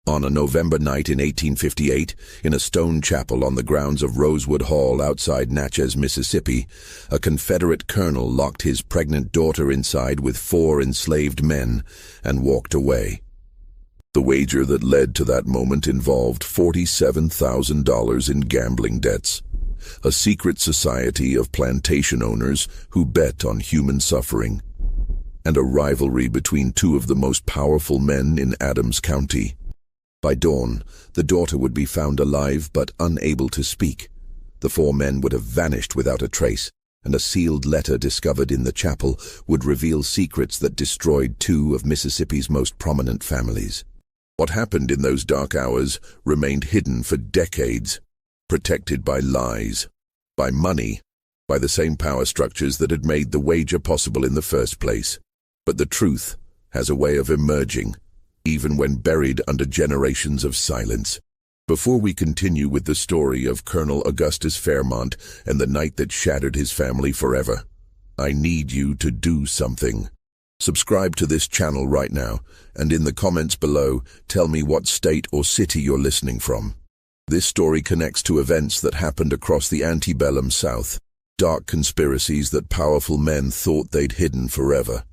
On a November night in 1858, in a stone chapel on the grounds of Rosewood Hall outside Natchez, Mississippi, a Confederate colonel locked his pregnant daughter inside with 4 enslaved men and walked away. The wager that led to that moment involved $47,000 in gambling debts, a secret society of plantation owners who bet on human suffering, and a rivalry between 2 of the most powerful men in Adams County. By dawn, the daughter would be found alive but unable to speak. The 4 men would have vanished without a trace, and a sealed letter discovered in the chapel would reveal secrets that destroyed 2 of Mississippi's most prominent families. What happened in those dark hours remained hidden for decades, protected by lies, by money, by the same power structures that had made the wager possible in the first place. But the truth has a way of emerging, even when buried under generations of silence. Before we continue with the story of Colonel Augustus Fairmont and the night that shattered his family forever, I need you to do something. Subscribe to this channel right now, and in the comments below, tell me what state or city you're listening from. This story connects to events that happened across the antebellum South, dark conspiracies that powerful men thought they'd hidden forever.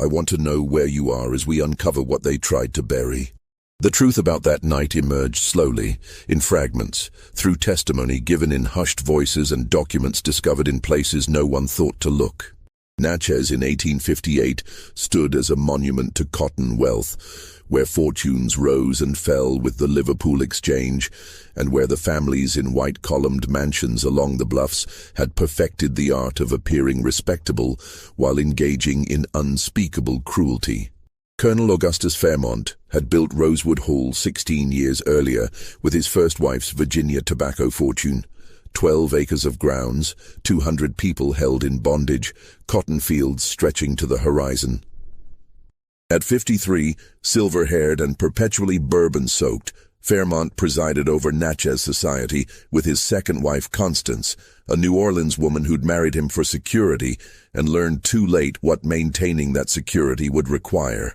I want to know where you are as we uncover what they tried to bury. The truth about that night emerged slowly, in fragments, through testimony given in hushed voices and documents discovered in places no one thought to look. Natchez in 1858 stood as a monument to cotton wealth, where fortunes rose and fell with the Liverpool Exchange, and where the families in white-columned mansions along the bluffs had perfected the art of appearing respectable while engaging in unspeakable cruelty. Colonel Augustus Fairmont had built Rosewood Hall 16 years earlier with his first wife's Virginia tobacco fortune. 12 acres of grounds, 200 people held in bondage, cotton fields stretching to the horizon. At 53, silver-haired and perpetually bourbon-soaked, Fairmont presided over Natchez society with his second wife Constance, a New Orleans woman who'd married him for security and learned too late what maintaining that security would require.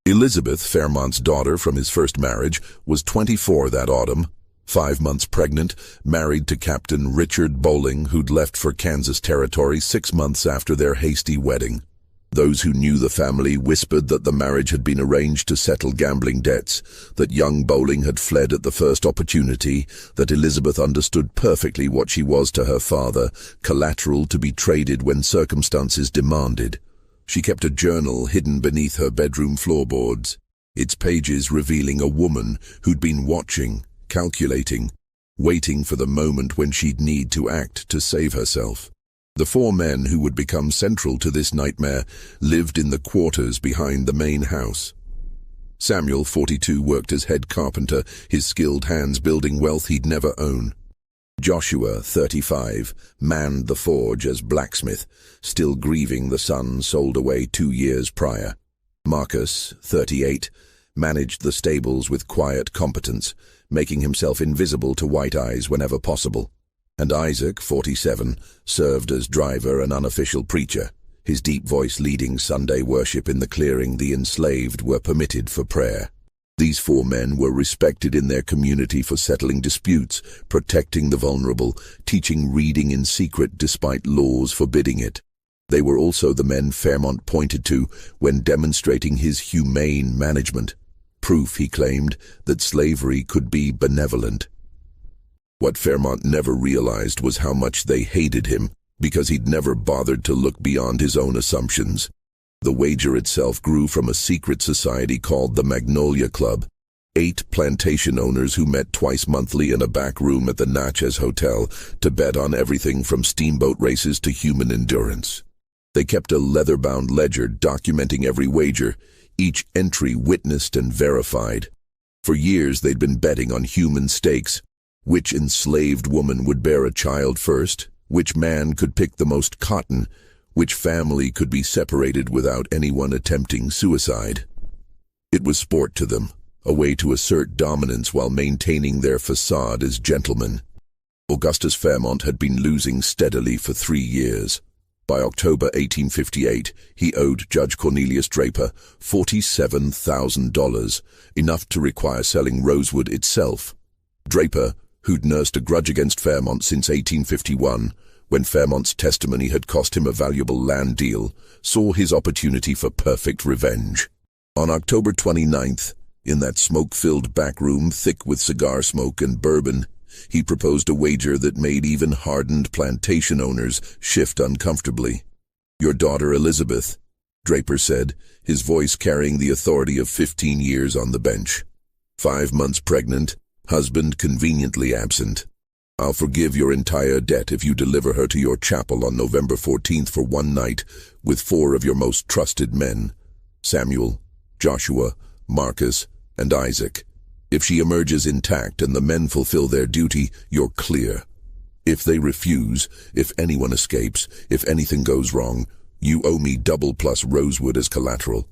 Elizabeth, Fairmont's daughter from his first marriage, was 24 that autumn, 5 months pregnant, married to Captain Richard Bowling, who'd left for Kansas Territory 6 months after their hasty wedding. Those who knew the family whispered that the marriage had been arranged to settle gambling debts, that young Bowling had fled at the first opportunity, that Elizabeth understood perfectly what she was to her father, collateral to be traded when circumstances demanded. She kept a journal hidden beneath her bedroom floorboards, its pages revealing a woman who'd been watching, calculating, waiting for the moment when she'd need to act to save herself. The 4 men who would become central to this nightmare lived in the quarters behind the main house. Samuel, 42, worked as head carpenter, his skilled hands building wealth he'd never own. Joshua, 35, manned the forge as blacksmith, still grieving the son sold away 2 years prior. Marcus, 38, managed the stables with quiet competence, making himself invisible to white eyes whenever possible. And Isaac, 47, served as driver and unofficial preacher, his deep voice leading Sunday worship in the clearing the enslaved were permitted for prayer. These 4 men were respected in their community for settling disputes, protecting the vulnerable, teaching reading in secret despite laws forbidding it. They were also the men Fairmont pointed to when demonstrating his humane management, proof, he claimed, that slavery could be benevolent. What Fairmont never realized was how much they hated him, because he'd never bothered to look beyond his own assumptions. The wager itself grew from a secret society called the Magnolia Club, 8 plantation owners who met twice monthly in a back room at the Natchez Hotel to bet on everything from steamboat races to human endurance. They kept a leather-bound ledger documenting every wager, each entry witnessed and verified. For years they'd been betting on human stakes. Which enslaved woman would bear a child first? Which man could pick the most cotton? Which family could be separated without anyone attempting suicide? It was sport to them, a way to assert dominance while maintaining their facade as gentlemen. Augustus Fairmont had been losing steadily for 3 years. By October 1858, he owed Judge Cornelius Draper $47,000, enough to require selling Rosewood itself. Draper, who'd nursed a grudge against Fairmont since 1851, when Fairmont's testimony had cost him a valuable land deal, saw his opportunity for perfect revenge. On October 29th, in that smoke-filled back room thick with cigar smoke and bourbon, he proposed a wager that made even hardened plantation owners shift uncomfortably. "Your daughter Elizabeth," Draper said, his voice carrying the authority of 15 years on the bench. 5 months pregnant, husband conveniently absent. "I'll forgive your entire debt if you deliver her to your chapel on November 14th for one night with 4 of your most trusted men, Samuel, Joshua, Marcus, and Isaac. If she emerges intact and the men fulfill their duty, you're clear. If they refuse, if anyone escapes, if anything goes wrong, you owe me double plus Rosewood as collateral."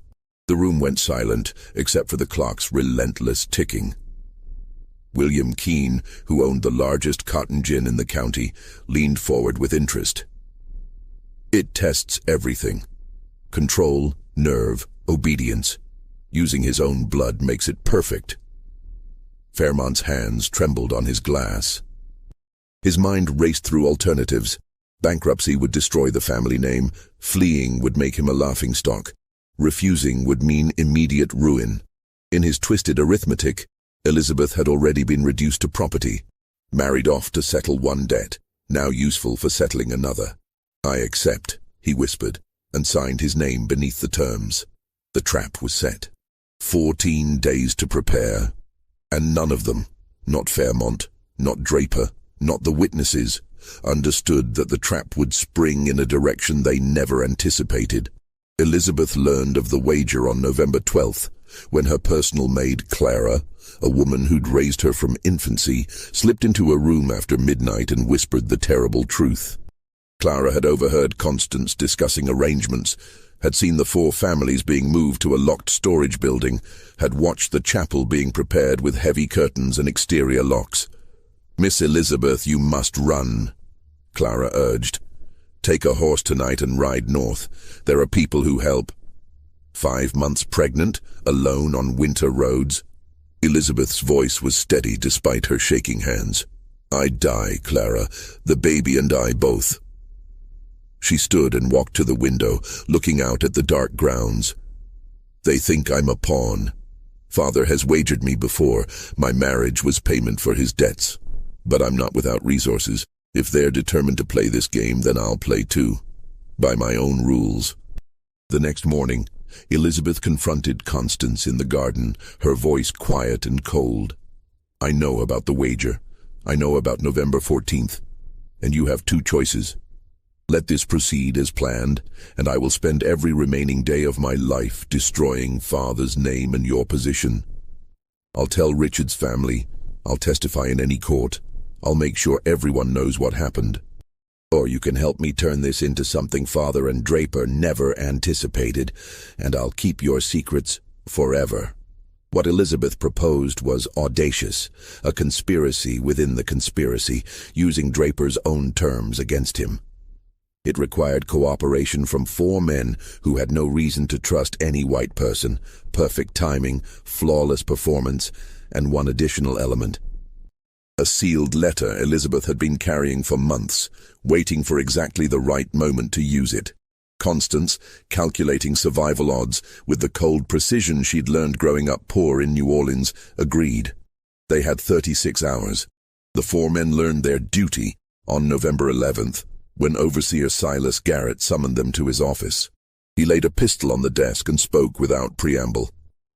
The room went silent, except for the clock's relentless ticking. William Keene, who owned the largest cotton gin in the county, leaned forward with interest. "It tests everything. Control, nerve, obedience. Using his own blood makes it perfect." Fairmont's hands trembled on his glass. His mind raced through alternatives. Bankruptcy would destroy the family name. Fleeing would make him a laughingstock. Refusing would mean immediate ruin. In his twisted arithmetic, Elizabeth had already been reduced to property, married off to settle one debt, now useful for settling another. "I accept," he whispered, and signed his name beneath the terms. The trap was set. 14 days to prepare. And none of them, not Fairmont, not Draper, not the witnesses, understood that the trap would spring in a direction they never anticipated. Elizabeth learned of the wager on November 12th, when her personal maid Clara, a woman who'd raised her from infancy, slipped into a room after midnight and whispered the terrible truth. Clara had overheard Constance discussing arrangements, had seen the 4 families being moved to a locked storage building, had watched the chapel being prepared with heavy curtains and exterior locks. "Miss Elizabeth, you must run," Clara urged. "Take a horse tonight and ride north. There are people who help." 5 months pregnant, alone on winter roads. Elizabeth's voice was steady despite her shaking hands. "I'd die, Clara. The baby and I both." She stood and walked to the window, looking out at the dark grounds. "They think I'm a pawn. Father has wagered me before. My marriage was payment for his debts. But I'm not without resources. If they're determined to play this game, then I'll play too. By my own rules." The next morning, Elizabeth confronted Constance in the garden, her voice quiet and cold. "I know about the wager. I know about November 14th. And you have 2 choices. Let this proceed as planned, and I will spend every remaining day of my life destroying Father's name and your position. I'll tell Richard's family. I'll testify in any court. I'll make sure everyone knows what happened. Or you can help me turn this into something Father and Draper never anticipated, and I'll keep your secrets forever." What Elizabeth proposed was audacious, a conspiracy within the conspiracy, using Draper's own terms against him. It required cooperation from 4 men who had no reason to trust any white person, perfect timing, flawless performance, and one additional element. A sealed letter Elizabeth had been carrying for months, waiting for exactly the right moment to use it. Constance, calculating survival odds with the cold precision she'd learned growing up poor in New Orleans, agreed. They had 36 hours. The 4 men learned their duty on November 11th, when Overseer Silas Garrett summoned them to his office. He laid a pistol on the desk and spoke without preamble.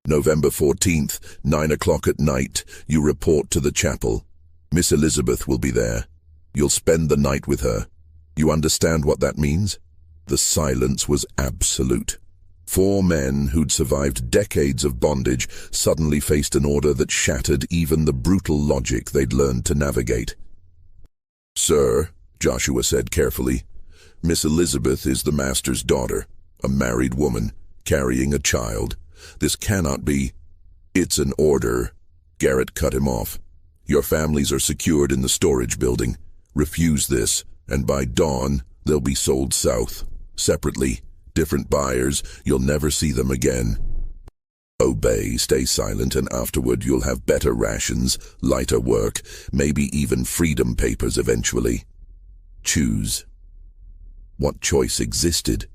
"November 14th, 9 o'clock at night, you report to the chapel. Miss Elizabeth will be there. You'll spend the night with her. You understand what that means?" The silence was absolute. 4 men who'd survived decades of bondage suddenly faced an order that shattered even the brutal logic they'd learned to navigate. "Sir," Joshua said carefully, "Miss Elizabeth is the master's daughter, a married woman, carrying a child. This cannot be." "It's an order." Garrett cut him off. "Your families are secured in the storage building. Refuse this, and by dawn, they'll be sold south." separately, different buyers, you'll never see them again. Obey, stay silent, and afterward you'll have better rations, lighter work, maybe even freedom papers eventually. Choose. What choice existed?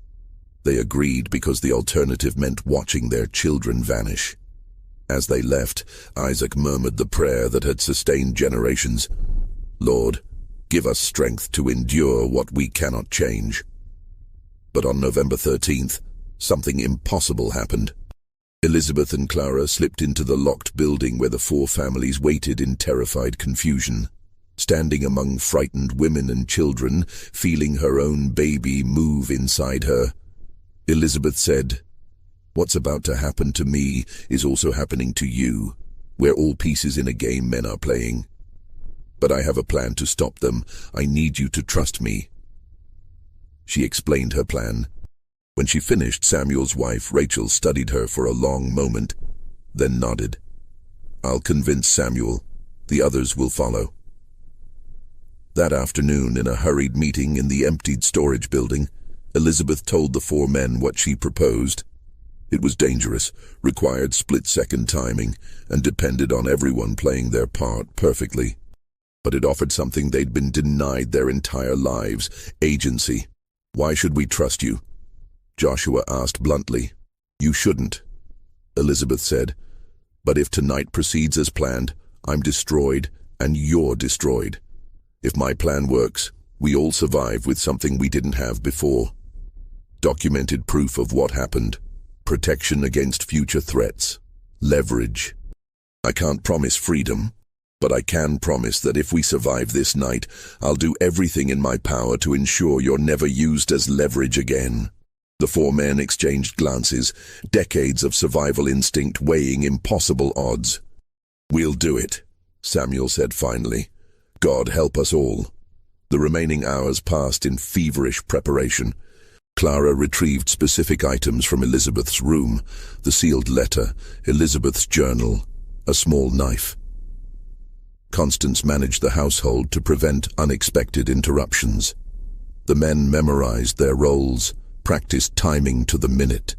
They agreed because the alternative meant watching their children vanish. As they left, Isaac murmured the prayer that had sustained generations. Lord, give us strength to endure what we cannot change. But on November 13th, something impossible happened. Elizabeth and Clara slipped into the locked building where the four families waited in terrified confusion. Standing among frightened women and children, feeling her own baby move inside her, Elizabeth said, "What's about to happen to me is also happening to you. We're all pieces in a game men are playing. But I have a plan to stop them. I need you to trust me." She explained her plan. When she finished, Samuel's wife, Rachel, studied her for a long moment, then nodded. "I'll convince Samuel. The others will follow." That afternoon, in a hurried meeting in the emptied storage building, Elizabeth told the four men what she proposed. It was dangerous, required split-second timing, and depended on everyone playing their part perfectly. But it offered something they'd been denied their entire lives: agency. "Why should we trust you?" Joshua asked bluntly. "You shouldn't," Elizabeth said. "But if tonight proceeds as planned, I'm destroyed and you're destroyed. If my plan works, we all survive with something we didn't have before. Documented proof of what happened. Protection against future threats. Leverage. I can't promise freedom, but I can promise that if we survive this night, I'll do everything in my power to ensure you're never used as leverage again." The four men exchanged glances, decades of survival instinct weighing impossible odds. "We'll do it," Samuel said finally. "God help us all." The remaining hours passed in feverish preparation. Clara retrieved specific items from Elizabeth's room: the sealed letter, Elizabeth's journal, a small knife. Constance managed the household to prevent unexpected interruptions. The men memorized their roles, practiced timing to the minute.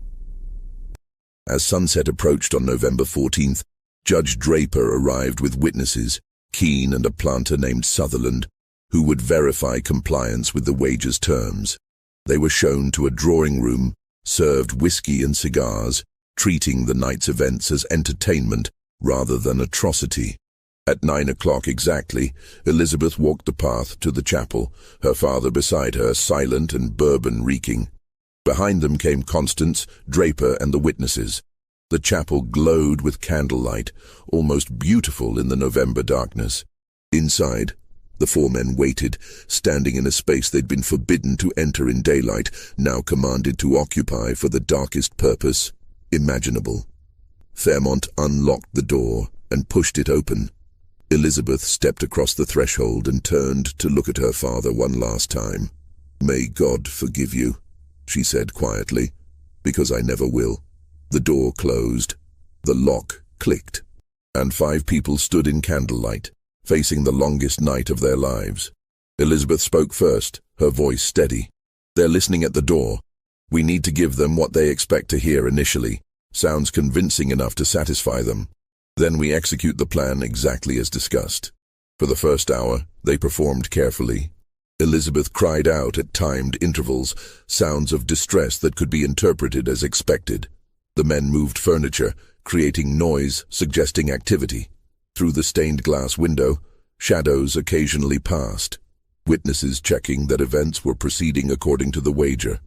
As sunset approached on November 14th, Judge Draper arrived with witnesses, Keene and a planter named Sutherland, who would verify compliance with the wages terms. They were shown to a drawing room, served whiskey and cigars, treating the night's events as entertainment rather than atrocity. At 9 o'clock exactly, Elizabeth walked the path to the chapel, her father beside her, silent and bourbon-reeking. Behind them came Constance, Draper, and the witnesses. The chapel glowed with candlelight, almost beautiful in the November darkness. Inside, the four men waited, standing in a space they'd been forbidden to enter in daylight, now commanded to occupy for the darkest purpose imaginable. Fairmont unlocked the door and pushed it open. Elizabeth stepped across the threshold and turned to look at her father one last time. "May God forgive you," she said quietly, "because I never will." The door closed. The lock clicked, and 5 people stood in candlelight, facing the longest night of their lives. Elizabeth spoke first, her voice steady. "They're listening at the door. We need to give them what they expect to hear initially. Sounds convincing enough to satisfy them. Then we execute the plan exactly as discussed." For the first hour, they performed carefully. Elizabeth cried out at timed intervals, sounds of distress that could be interpreted as expected. The men moved furniture, creating noise, suggesting activity. Through the stained glass window, shadows occasionally passed, witnesses checking that events were proceeding according to the wager.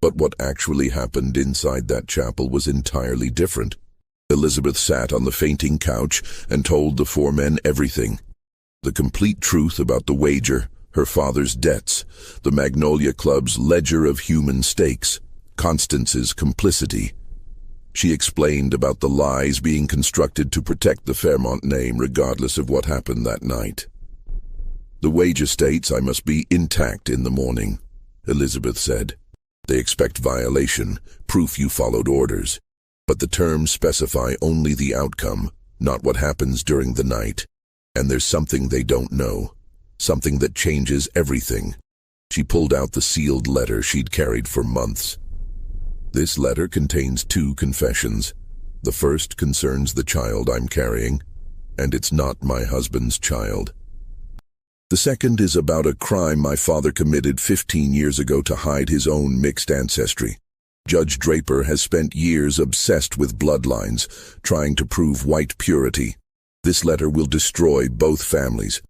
But what actually happened inside that chapel was entirely different. Elizabeth sat on the fainting couch and told the 4 men everything. The complete truth about the wager, her father's debts, the Magnolia Club's ledger of human stakes, Constance's complicity. She explained about the lies being constructed to protect the Fairmont name regardless of what happened that night. "The wager states I must be intact in the morning," Elizabeth said. "They expect violation, proof you followed orders. But the terms specify only the outcome, not what happens during the night. And there's something they don't know, something that changes everything. She pulled out the sealed letter she'd carried for months. This letter contains 2 confessions. The first concerns the child I'm carrying, and it's not my husband's child. The second is about a crime my father committed 15 years ago to hide his own mixed ancestry. Judge Draper has spent years obsessed with bloodlines, trying to prove white purity. This letter will destroy both families,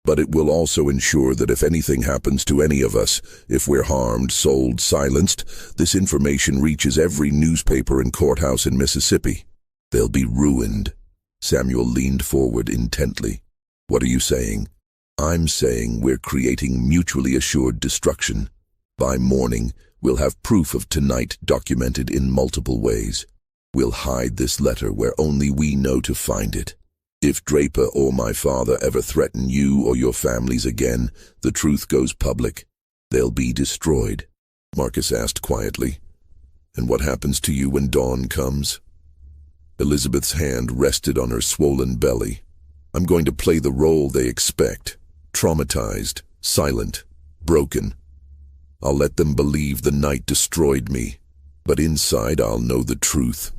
but it will also ensure that if anything happens to any of us, if we're harmed, sold, silenced, this information reaches every newspaper and courthouse in Mississippi. They'll be ruined. Samuel leaned forward intently. What are you saying? I'm saying we're creating mutually assured destruction. By morning, we'll have proof of tonight documented in multiple ways. We'll hide this letter where only we know to find it. If Draper or my father ever threaten you or your families again, the truth goes public. They'll be destroyed. Marcus asked quietly. And what happens to you when dawn comes? Elizabeth's hand rested on her swollen belly. I'm going to play the role they expect. Traumatized, silent, broken. I'll let them believe the night destroyed me, but inside I'll know the truth,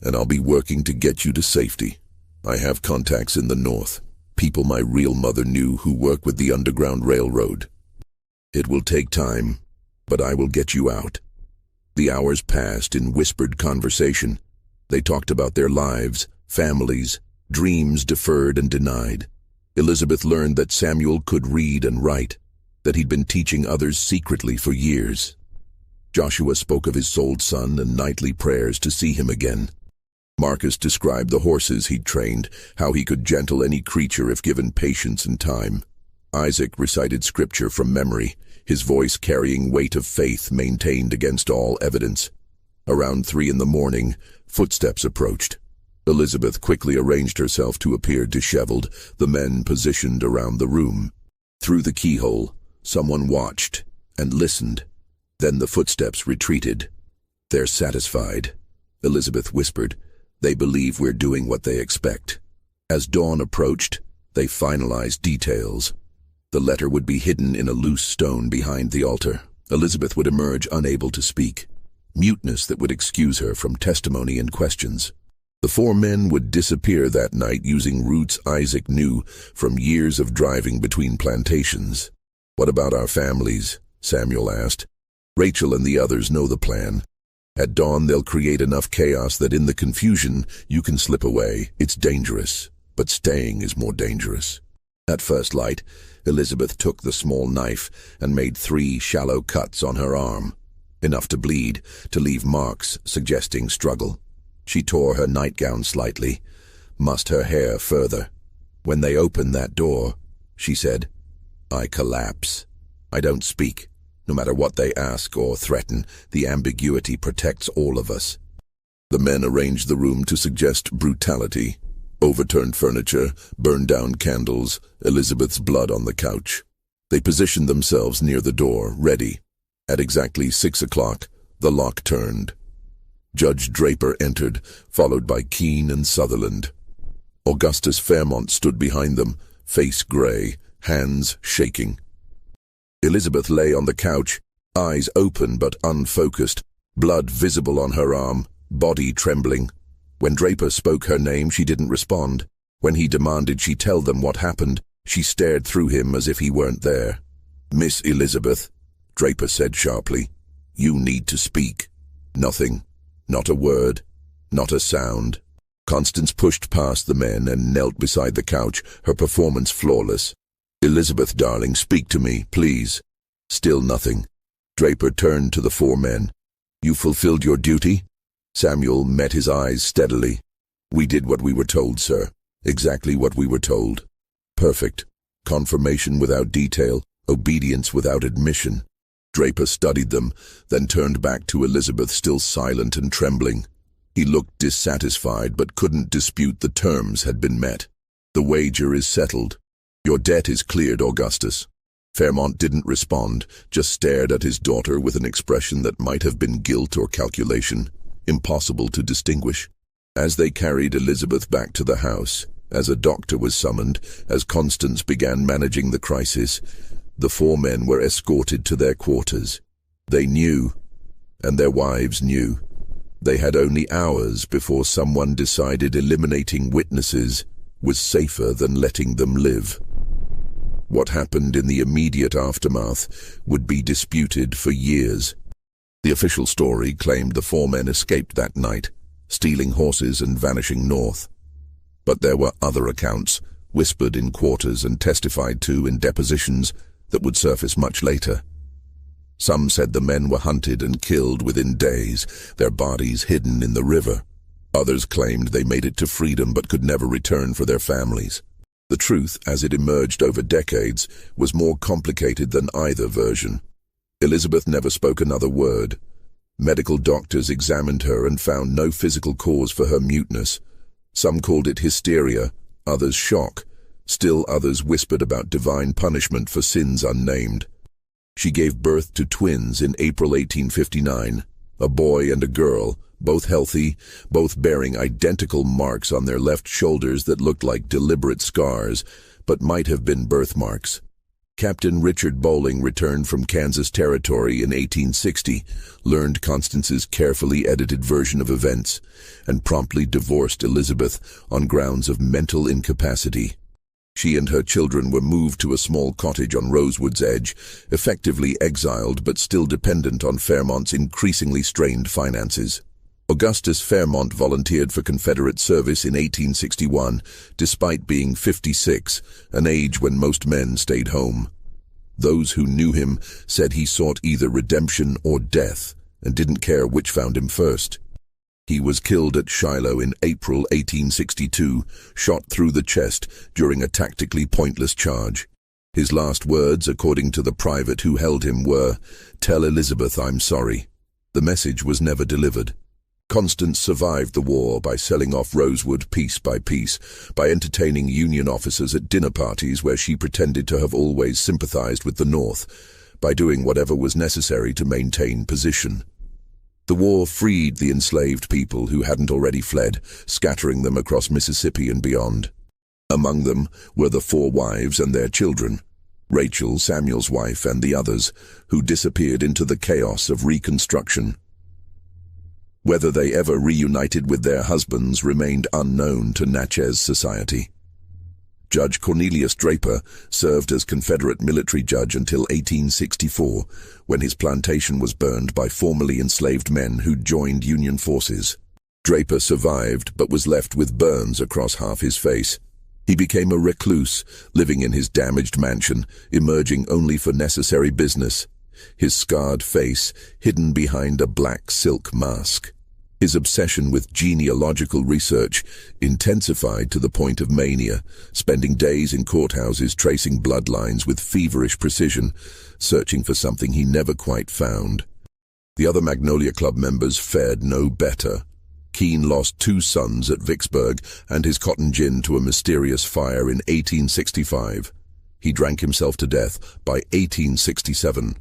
and I'll be working to get you to safety. I have contacts in the north, people my real mother knew who work with the Underground Railroad. It will take time, but I will get you out. The hours passed in whispered conversation. They talked about their lives, families, dreams deferred and denied. Elizabeth learned that Samuel could read and write, that he'd been teaching others secretly for years. Joshua spoke of his sold son and nightly prayers to see him again. Marcus described the horses he'd trained, how he could gentle any creature if given patience and time. Isaac recited scripture from memory, his voice carrying weight of faith maintained against all evidence. Around 3 a.m, footsteps approached. Elizabeth quickly arranged herself to appear disheveled, the men positioned around the room. Through the keyhole, someone watched and listened. Then the footsteps retreated. They're satisfied, Elizabeth whispered. They believe we're doing what they expect. As dawn approached, they finalized details. The letter would be hidden in a loose stone behind the altar. Elizabeth would emerge unable to speak, muteness that would excuse her from testimony and questions. The 4 men would disappear that night using routes Isaac knew from years of driving between plantations. What about our families? Samuel asked. Rachel and the others know the plan. At dawn they'll create enough chaos that in the confusion you can slip away. It's dangerous, but staying is more dangerous. At first light, Elizabeth took the small knife and made 3 shallow cuts on her arm, enough to bleed, to leave marks suggesting struggle. She tore her nightgown slightly, mussed her hair further. When they opened that door, she said, I collapse. I don't speak. No matter what they ask or threaten, the ambiguity protects all of us. The men arranged the room to suggest brutality. Overturned furniture, burned down candles, Elizabeth's blood on the couch. They positioned themselves near the door, ready. At exactly 6 o'clock, the lock turned. Judge Draper entered, followed by Keene and Sutherland. Augustus Fairmont stood behind them, face gray, hands shaking. Elizabeth lay on the couch, eyes open but unfocused, blood visible on her arm, body trembling. When Draper spoke her name, she didn't respond. When he demanded she tell them what happened, she stared through him as if he weren't there. Miss Elizabeth, Draper said sharply, you need to speak. Nothing. Not a word. Not a sound. Constance pushed past the men and knelt beside the couch, her performance flawless. Elizabeth, darling, speak to me, please. Still nothing. Draper turned to the 4 men. You fulfilled your duty? Samuel met his eyes steadily. We did what we were told, sir. Exactly what we were told. Perfect. Confirmation without detail, obedience without admission. Draper studied them, then turned back to Elizabeth, still silent and trembling. He looked dissatisfied but couldn't dispute the terms had been met. The wager is settled. Your debt is cleared, Augustus. Fairmont didn't respond, just stared at his daughter with an expression that might have been guilt or calculation, impossible to distinguish. As they carried Elizabeth back to the house, as a doctor was summoned, as Constance began managing the crisis, The four men were escorted to their quarters. They knew, and their wives knew, they had only hours before someone decided eliminating witnesses was safer than letting them live. What happened in the immediate aftermath would be disputed for years. The official story claimed the four men escaped that night, stealing horses and vanishing north. But there were other accounts, whispered in quarters and testified to in depositions, that would surface much later. Some said the men were hunted and killed within days, their bodies hidden in the river. Others claimed they made it to freedom but could never return for their families. The truth, as it emerged over decades, was more complicated than either version. Elizabeth never spoke another word. Medical doctors examined her and found no physical cause for her muteness. Some called it hysteria, others shock. Still others whispered about divine punishment for sins unnamed. She gave birth to twins in April 1859, a boy and a girl, both healthy, both bearing identical marks on their left shoulders that looked like deliberate scars, but might have been birthmarks. Captain Richard Bowling returned from Kansas Territory in 1860, learned Constance's carefully edited version of events, and promptly divorced Elizabeth on grounds of mental incapacity. She and her children were moved to a small cottage on Rosewood's edge, effectively exiled but still dependent on Fairmont's increasingly strained finances. Augustus Fairmont volunteered for Confederate service in 1861, despite being 56, an age when most men stayed home. Those who knew him said he sought either redemption or death, and didn't care which found him first. He was killed at Shiloh in April 1862, shot through the chest during a tactically pointless charge. His last words, according to the private who held him, were, "Tell Elizabeth I'm sorry." The message was never delivered. Constance survived the war by selling off Rosewood piece by piece, by entertaining Union officers at dinner parties where she pretended to have always sympathized with the North, by doing whatever was necessary to maintain position. The war freed the enslaved people who hadn't already fled, scattering them across Mississippi and beyond. Among them were the four wives and their children, Rachel, Samuel's wife, and the others, who disappeared into the chaos of Reconstruction. Whether they ever reunited with their husbands remained unknown to Natchez society. Judge Cornelius Draper served as Confederate military judge until 1864, when his plantation was burned by formerly enslaved men who joined Union forces. Draper survived but was left with burns across half his face. He became a recluse, living in his damaged mansion, emerging only for necessary business, his scarred face hidden behind a black silk mask. His obsession with genealogical research intensified to the point of mania, spending days in courthouses tracing bloodlines with feverish precision, searching for something he never quite found. The other Magnolia Club members fared no better. Keene lost 2 sons at Vicksburg and his cotton gin to a mysterious fire in 1865. He drank himself to death by 1867.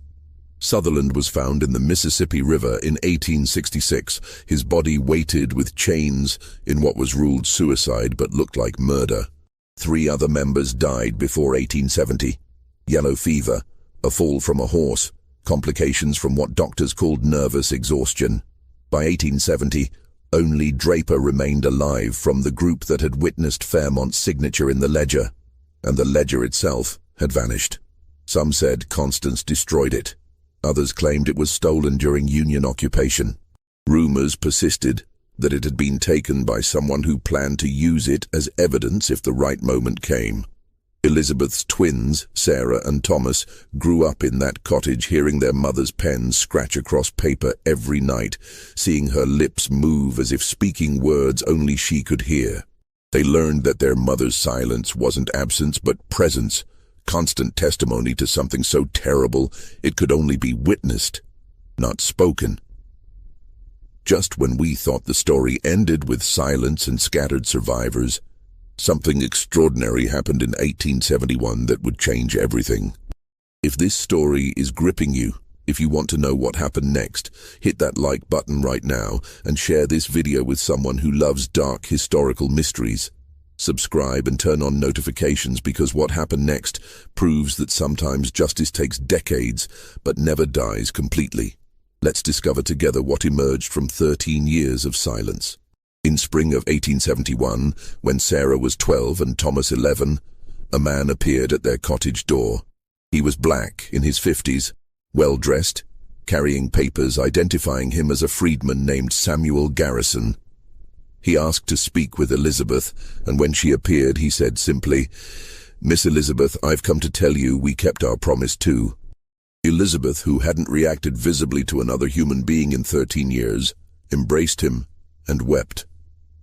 Sutherland was found in the Mississippi River in 1866, his body weighted with chains in what was ruled suicide but looked like murder. 3 other members died before 1870. Yellow fever, a fall from a horse, complications from what doctors called nervous exhaustion. By 1870, only Draper remained alive from the group that had witnessed Fairmont's signature in the ledger, and the ledger itself had vanished. Some said Constance destroyed it. Others claimed it was stolen during Union occupation. Rumors persisted that it had been taken by someone who planned to use it as evidence if the right moment came. Elizabeth's twins, Sarah and Thomas, grew up in that cottage, hearing their mother's pen scratch across paper every night, seeing her lips move as if speaking words only she could hear. They learned that their mother's silence wasn't absence but presence, constant testimony to something so terrible it could only be witnessed, not spoken. Just when we thought the story ended with silence and scattered survivors, something extraordinary happened in 1871 that would change everything. If this story is gripping you, if you want to know what happened next, hit that like button right now and share this video with someone who loves dark historical mysteries. Subscribe and turn on notifications, because what happened next proves that sometimes justice takes decades but never dies completely. Let's discover together what emerged from 13 years of silence. In spring of 1871, when Sarah was 12 and Thomas 11, a man appeared at their cottage door. He was black, in his 50s, well-dressed, carrying papers identifying him as a freedman named Samuel Garrison. He asked to speak with Elizabeth, and when she appeared, he said simply, "Miss Elizabeth, I've come to tell you we kept our promise too." Elizabeth, who hadn't reacted visibly to another human being in 13 years, embraced him and wept.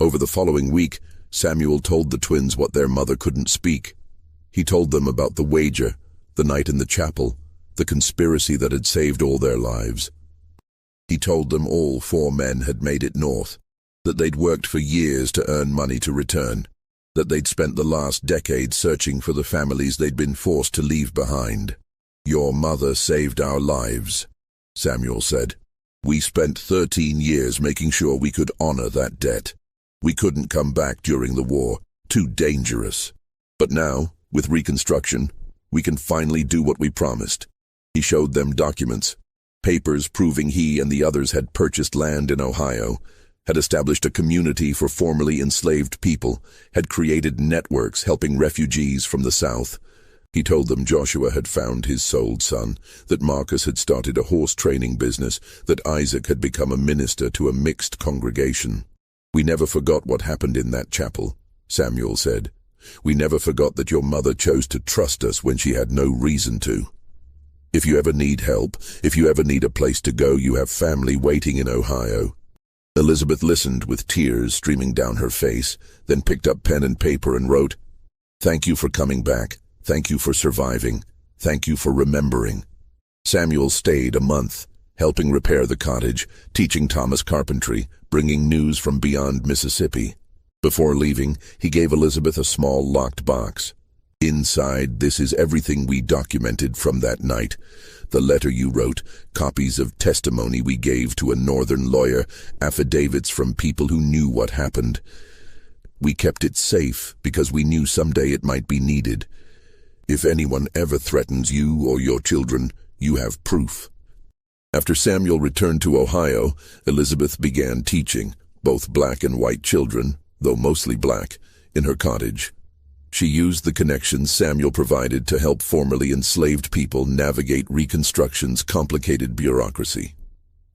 Over the following week, Samuel told the twins what their mother couldn't speak. He told them about the wager, the night in the chapel, the conspiracy that had saved all their lives. He told them all 4 men had made it north, that they'd worked for years to earn money to return, that they'd spent the last decade searching for the families they'd been forced to leave behind. "Your mother saved our lives," Samuel said. "We spent 13 years making sure we could honor that debt. We couldn't come back during the war, too dangerous. But now, with Reconstruction, we can finally do what we promised." He showed them documents, papers proving he and the others had purchased land in Ohio, had established a community for formerly enslaved people, had created networks helping refugees from the South. He told them Joshua had found his souled son, that Marcus had started a horse training business, that Isaac had become a minister to a mixed congregation. "We never forgot what happened in that chapel," Samuel said. "We never forgot that your mother chose to trust us when she had no reason to. If you ever need help, if you ever need a place to go, you have family waiting in Ohio." Elizabeth listened with tears streaming down her face, then picked up pen and paper and wrote, "Thank you for coming back. Thank you for surviving. Thank you for remembering." Samuel stayed a month, helping repair the cottage, teaching Thomas carpentry, bringing news from beyond Mississippi. Before leaving, he gave Elizabeth a small locked box. "Inside, this is everything we documented from that night. The letter you wrote, copies of testimony we gave to a northern lawyer, affidavits from people who knew what happened. We kept it safe because we knew someday it might be needed. If anyone ever threatens you or your children, you have proof." After Samuel returned to Ohio, Elizabeth began teaching, both black and white children, though mostly black, in her cottage. She used the connections Samuel provided to help formerly enslaved people navigate Reconstruction's complicated bureaucracy.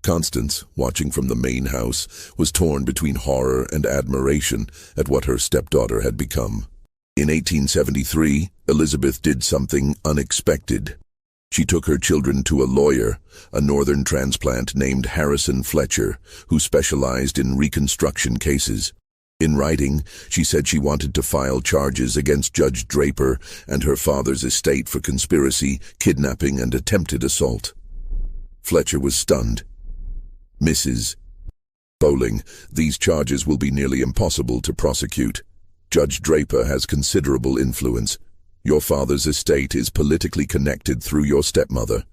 Constance, watching from the main house, was torn between horror and admiration at what her stepdaughter had become. In 1873, Elizabeth did something unexpected. She took her children to a lawyer, a northern transplant named Harrison Fletcher, who specialized in Reconstruction cases. In writing, she said she wanted to file charges against Judge Draper and her father's estate for conspiracy, kidnapping, and attempted assault. Fletcher was stunned. "Mrs. Bowling, these charges will be nearly impossible to prosecute. Judge Draper has considerable influence. Your father's estate is politically connected through your stepmother.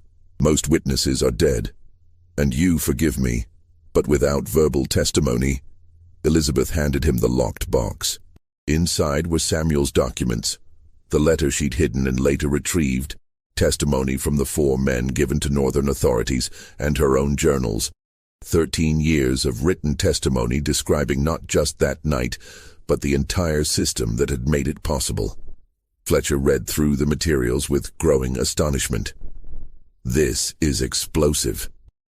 Most witnesses are dead. And you forgive me, but without verbal testimony." Elizabeth handed him the locked box. Inside were Samuel's documents, the letter she'd hidden and later retrieved, testimony from the 4 men given to northern authorities, and her own journals. 13 years of written testimony describing not just that night, but the entire system that had made it possible. Fletcher read through the materials with growing astonishment. "This is explosive.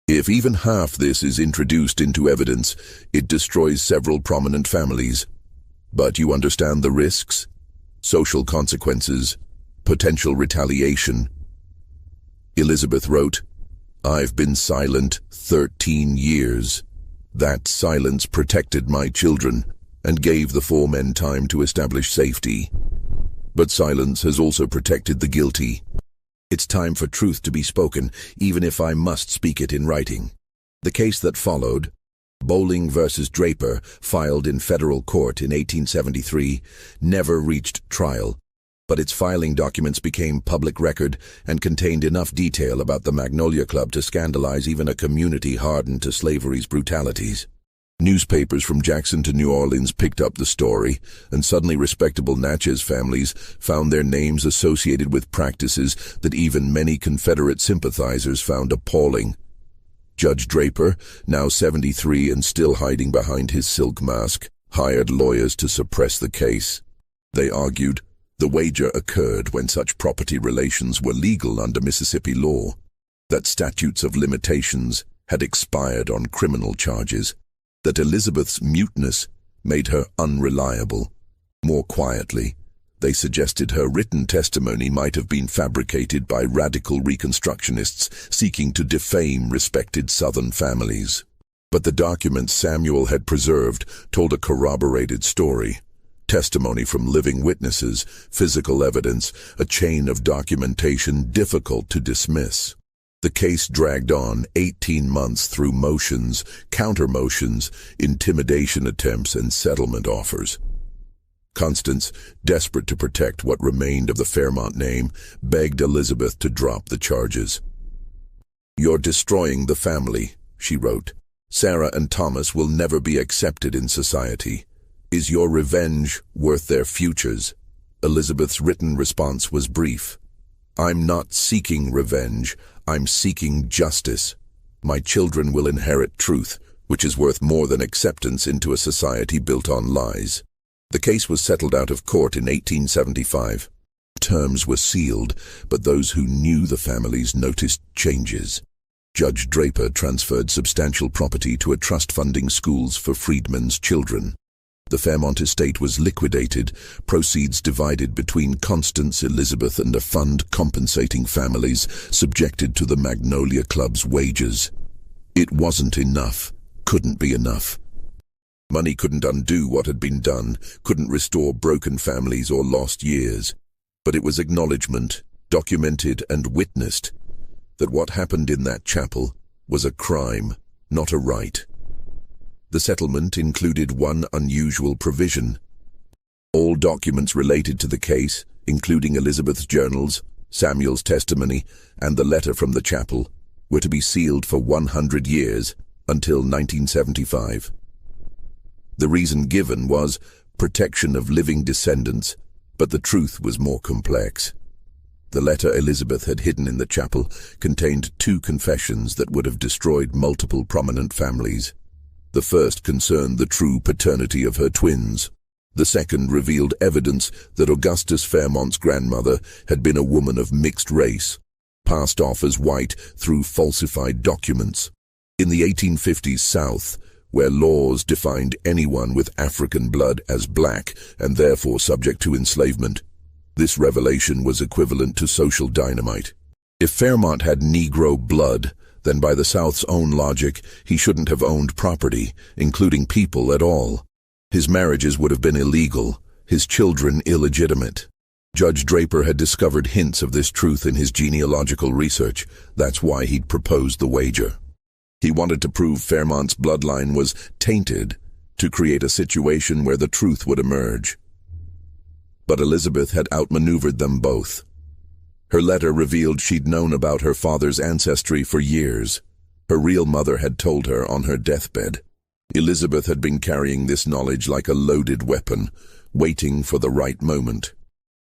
If even half this is introduced into evidence, it destroys several prominent families. But you understand the risks? Social consequences, potential retaliation." Elizabeth wrote, "I've been silent 13 years. That silence protected my children and gave the 4 men time to establish safety. But silence has also protected the guilty. It's time for truth to be spoken, even if I must speak it in writing." The case that followed, Bowling versus Draper, filed in federal court in 1873, never reached trial, but its filing documents became public record and contained enough detail about the Magnolia Club to scandalize even a community hardened to slavery's brutalities. Newspapers from Jackson to New Orleans picked up the story, and suddenly respectable Natchez families found their names associated with practices that even many Confederate sympathizers found appalling. Judge Draper, now 73 and still hiding behind his silk mask, hired lawyers to suppress the case. They argued the wager occurred when such property relations were legal under Mississippi law, that statutes of limitations had expired on criminal charges, that Elizabeth's muteness made her unreliable. More quietly, they suggested her written testimony might have been fabricated by radical Reconstructionists seeking to defame respected Southern families. But the documents Samuel had preserved told a corroborated story. Testimony from living witnesses, physical evidence, a chain of documentation difficult to dismiss. The case dragged on 18 months through motions, counter-motions, intimidation attempts, and settlement offers. Constance, desperate to protect what remained of the Fairmont name, begged Elizabeth to drop the charges. "You're destroying the family," she wrote. "Sarah and Thomas will never be accepted in society. Is your revenge worth their futures?" Elizabeth's written response was brief. "I'm not seeking revenge. I'm seeking justice. My children will inherit truth, which is worth more than acceptance into a society built on lies." The case was settled out of court in 1875. Terms were sealed, but those who knew the families noticed changes. Judge Draper transferred substantial property to a trust funding schools for freedmen's children. The Fairmont estate was liquidated, proceeds divided between Constance, Elizabeth, and a fund compensating families subjected to the Magnolia Club's wages. It wasn't enough, couldn't be enough. Money couldn't undo what had been done, couldn't restore broken families or lost years. But it was acknowledgement, documented and witnessed, that what happened in that chapel was a crime, not a right. The settlement included one unusual provision. All documents related to the case, including Elizabeth's journals, Samuel's testimony, and the letter from the chapel, were to be sealed for 100 years, until 1975. The reason given was protection of living descendants, but the truth was more complex. The letter Elizabeth had hidden in the chapel contained 2 confessions that would have destroyed multiple prominent families. The first concerned the true paternity of her twins. The second revealed evidence that Augustus Fairmont's grandmother had been a woman of mixed race, passed off as white through falsified documents. In the 1850s South, where laws defined anyone with African blood as black and therefore subject to enslavement, this revelation was equivalent to social dynamite. If Fairmont had Negro blood, then by the South's own logic, he shouldn't have owned property, including people, at all. His marriages would have been illegal, his children illegitimate. Judge Draper had discovered hints of this truth in his genealogical research. That's why he'd proposed the wager. He wanted to prove Fairmont's bloodline was tainted, to create a situation where the truth would emerge. But Elizabeth had outmaneuvered them both. Her letter revealed she'd known about her father's ancestry for years. Her real mother had told her on her deathbed. Elizabeth had been carrying this knowledge like a loaded weapon, waiting for the right moment.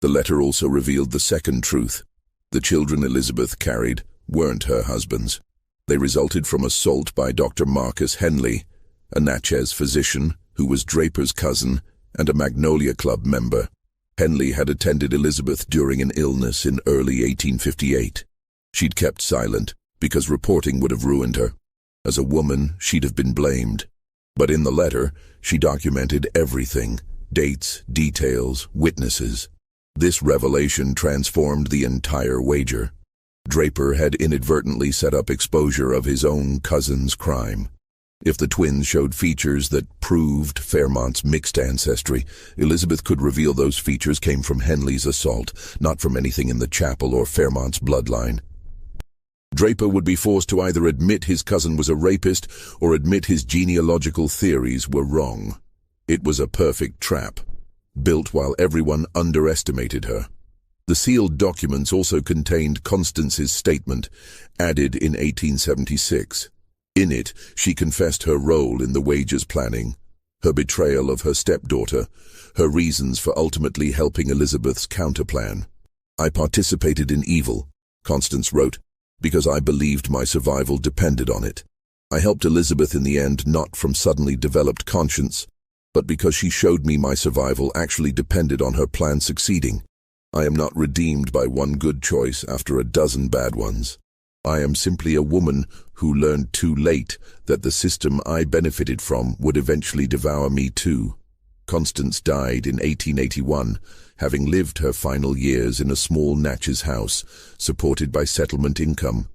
The letter also revealed the second truth. The children Elizabeth carried weren't her husband's. They resulted from assault by Dr. Marcus Henley, a Natchez physician who was Draper's cousin and a Magnolia Club member. Henley had attended Elizabeth during an illness in early 1858. She'd kept silent because reporting would have ruined her. As a woman, she'd have been blamed. But in the letter, she documented everything: dates, details, witnesses. This revelation transformed the entire wager. Draper had inadvertently set up exposure of his own cousin's crime. If the twins showed features that proved Fairmont's mixed ancestry, Elizabeth could reveal those features came from Henley's assault, not from anything in the chapel or Fairmont's bloodline. Draper would be forced to either admit his cousin was a rapist or admit his genealogical theories were wrong. It was a perfect trap, built while everyone underestimated her. The sealed documents also contained Constance's statement, added in 1876. In it, she confessed her role in the wages planning, her betrayal of her stepdaughter, her reasons for ultimately helping Elizabeth's counterplan. "I participated in evil," Constance wrote, "because I believed my survival depended on it. I helped Elizabeth in the end not from suddenly developed conscience, but because she showed me my survival actually depended on her plan succeeding. I am not redeemed by one good choice after a dozen bad ones. I am simply a woman who learned too late that the system I benefited from would eventually devour me too." Constance died in 1881, having lived her final years in a small Natchez house, supported by settlement income.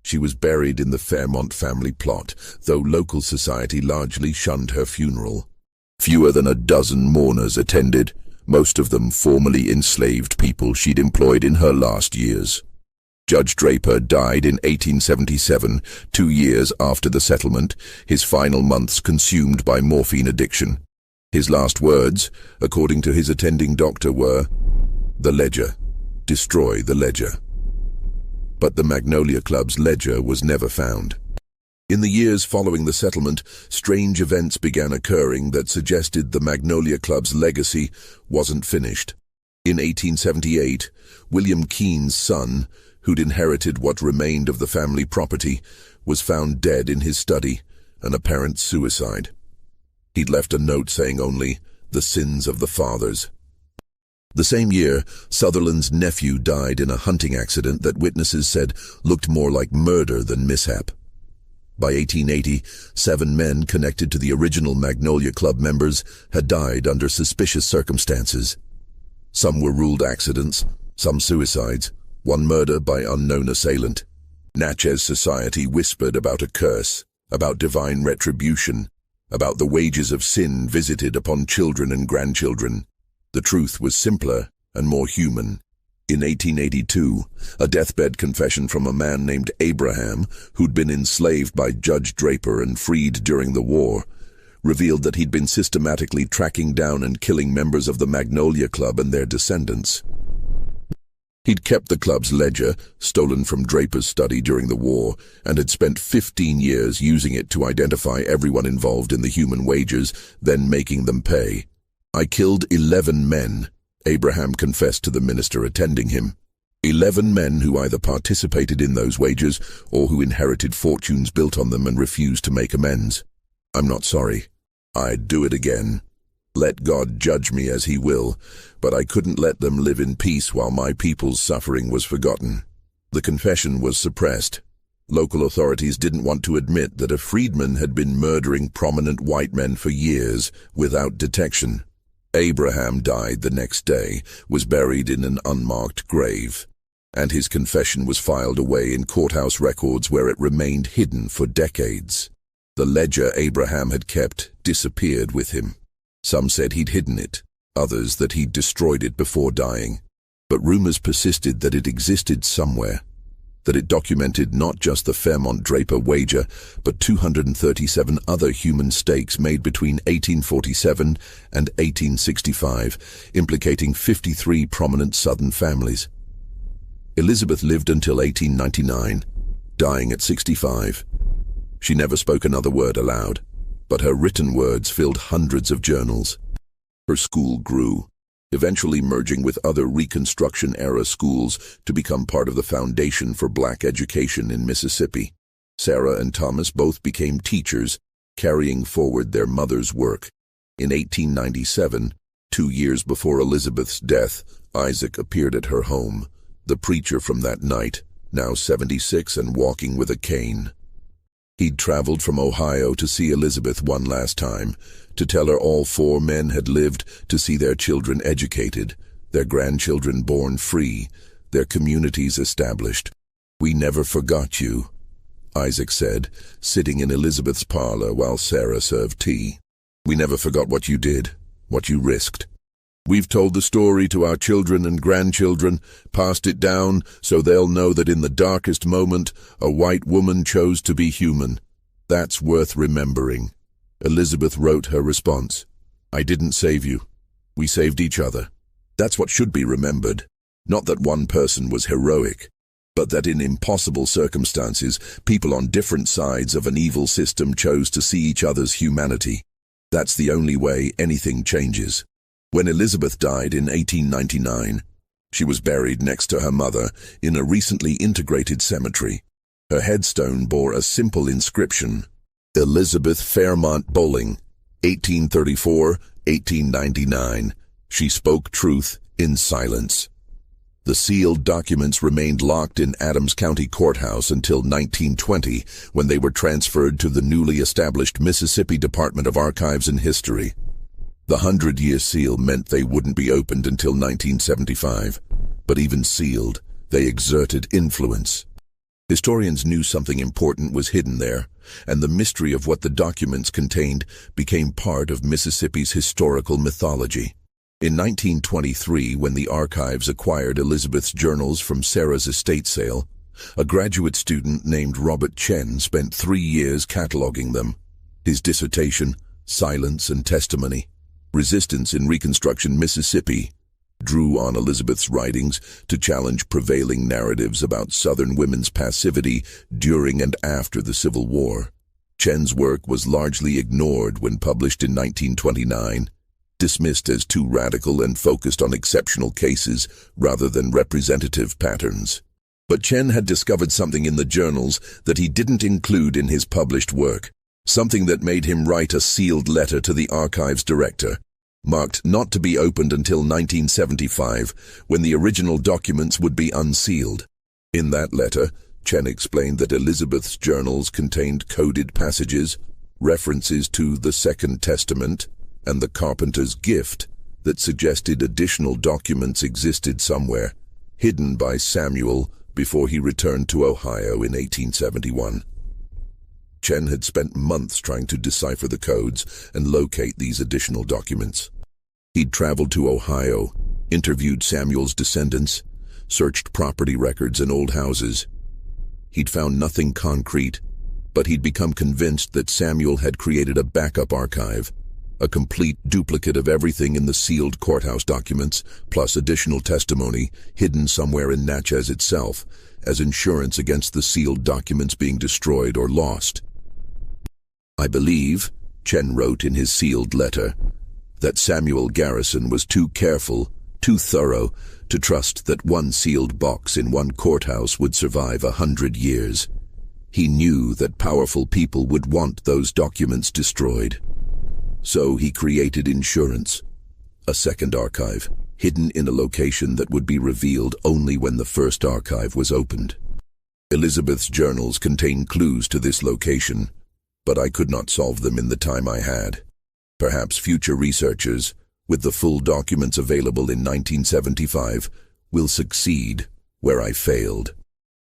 She was buried in the Fairmont family plot, though local society largely shunned her funeral. Fewer than a dozen mourners attended, most of them formerly enslaved people she'd employed in her last years. Judge Draper died in 1877, 2 years after the settlement, his final months consumed by morphine addiction. His last words, according to his attending doctor, were, "The ledger. Destroy the ledger." But the Magnolia Club's ledger was never found. In the years following the settlement, strange events began occurring that suggested the Magnolia Club's legacy wasn't finished. In 1878, William Keene's son, who'd inherited what remained of the family property, was found dead in his study, an apparent suicide. He'd left a note saying only, "The sins of the fathers." The same year, Sutherland's nephew died in a hunting accident that witnesses said looked more like murder than mishap. By 1880, 7 men connected to the original Magnolia Club members had died under suspicious circumstances. Some were ruled accidents, some suicides, one murder by unknown assailant. Natchez society whispered about a curse, about divine retribution, about the wages of sin visited upon children and grandchildren. The truth was simpler and more human. In 1882, a deathbed confession from a man named Abraham, who'd been enslaved by Judge Draper and freed during the war, revealed that he'd been systematically tracking down and killing members of the Magnolia Club and their descendants. He'd kept the club's ledger, stolen from Draper's study during the war, and had spent 15 years using it to identify everyone involved in the human wages, then making them pay. "I killed 11 men," Abraham confessed to the minister attending him. 11 men who either participated in those wages or who inherited fortunes built on them and refused to make amends. "I'm not sorry. I'd do it again. Let God judge me as he will, but I couldn't let them live in peace while my people's suffering was forgotten." The confession was suppressed. Local authorities didn't want to admit that a freedman had been murdering prominent white men for years without detection. Abraham died the next day, was buried in an unmarked grave, and his confession was filed away in courthouse records where it remained hidden for decades. The ledger Abraham had kept disappeared with him. Some said he'd hidden it, others that he'd destroyed it before dying. But rumors persisted that it existed somewhere, that it documented not just the Fairmont Draper wager, but 237 other human stakes made between 1847 and 1865, implicating 53 prominent Southern families. Elizabeth lived until 1899, dying at 65. She never spoke another word aloud, but her written words filled hundreds of journals. Her school grew, eventually merging with other Reconstruction-era schools to become part of the foundation for black education in Mississippi. Sarah and Thomas both became teachers, carrying forward their mother's work. In 1897, 2 years before Elizabeth's death, Isaac appeared at her home, the preacher from that night, now 76 and walking with a cane. He'd traveled from Ohio to see Elizabeth one last time, to tell her all 4 men had lived to see their children educated, their grandchildren born free, their communities established. "We never forgot you," Isaac said, sitting in Elizabeth's parlor while Sarah served tea. "We never forgot what you did, what you risked. We've told the story to our children and grandchildren, passed it down so they'll know that in the darkest moment, a white woman chose to be human. That's worth remembering." Elizabeth wrote her response. "I didn't save you. We saved each other." That's what should be remembered. Not that one person was heroic, but that in impossible circumstances, people on different sides of an evil system chose to see each other's humanity. That's the only way anything changes. When Elizabeth died in 1899, she was buried next to her mother in a recently integrated cemetery. Her headstone bore a simple inscription: Elizabeth Fairmont Bowling, 1834-1899. She spoke truth in silence. The sealed documents remained locked in Adams County Courthouse until 1920, when they were transferred to the newly established Mississippi Department of Archives and History. The 100-year seal meant they wouldn't be opened until 1975, but even sealed, they exerted influence. Historians knew something important was hidden there, and the mystery of what the documents contained became part of Mississippi's historical mythology. In 1923, when the archives acquired Elizabeth's journals from Sarah's estate sale, a graduate student named Robert Chen spent 3 years cataloging them. His dissertation, Silence and Testimony, Resistance in Reconstruction Mississippi, drew on Elizabeth's writings to challenge prevailing narratives about Southern women's passivity during and after the Civil War. Chen's work was largely ignored when published in 1929, dismissed as too radical and focused on exceptional cases rather than representative patterns. But Chen had discovered something in the journals that he didn't include in his published work, something that made him write a sealed letter to the archives director, marked not to be opened until 1975, when the original documents would be unsealed. In that letter, Chen explained that Elizabeth's journals contained coded passages, references to the Second Testament, and the carpenter's gift that suggested additional documents existed somewhere, hidden by Samuel before he returned to Ohio in 1871. Chen had spent months trying to decipher the codes and locate these additional documents. He'd traveled to Ohio, interviewed Samuel's descendants, searched property records and old houses. He'd found nothing concrete, but he'd become convinced that Samuel had created a backup archive, a complete duplicate of everything in the sealed courthouse documents, plus additional testimony hidden somewhere in Natchez itself, as insurance against the sealed documents being destroyed or lost. I believe, Chen wrote in his sealed letter, that Samuel Garrison was too careful, too thorough, to trust that one sealed box in one courthouse would survive 100 years. He knew that powerful people would want those documents destroyed. So he created insurance, a second archive, hidden in a location that would be revealed only when the first archive was opened. Elizabeth's journals contain clues to this location, but I could not solve them in the time I had. Perhaps future researchers, with the full documents available in 1975, will succeed where I failed.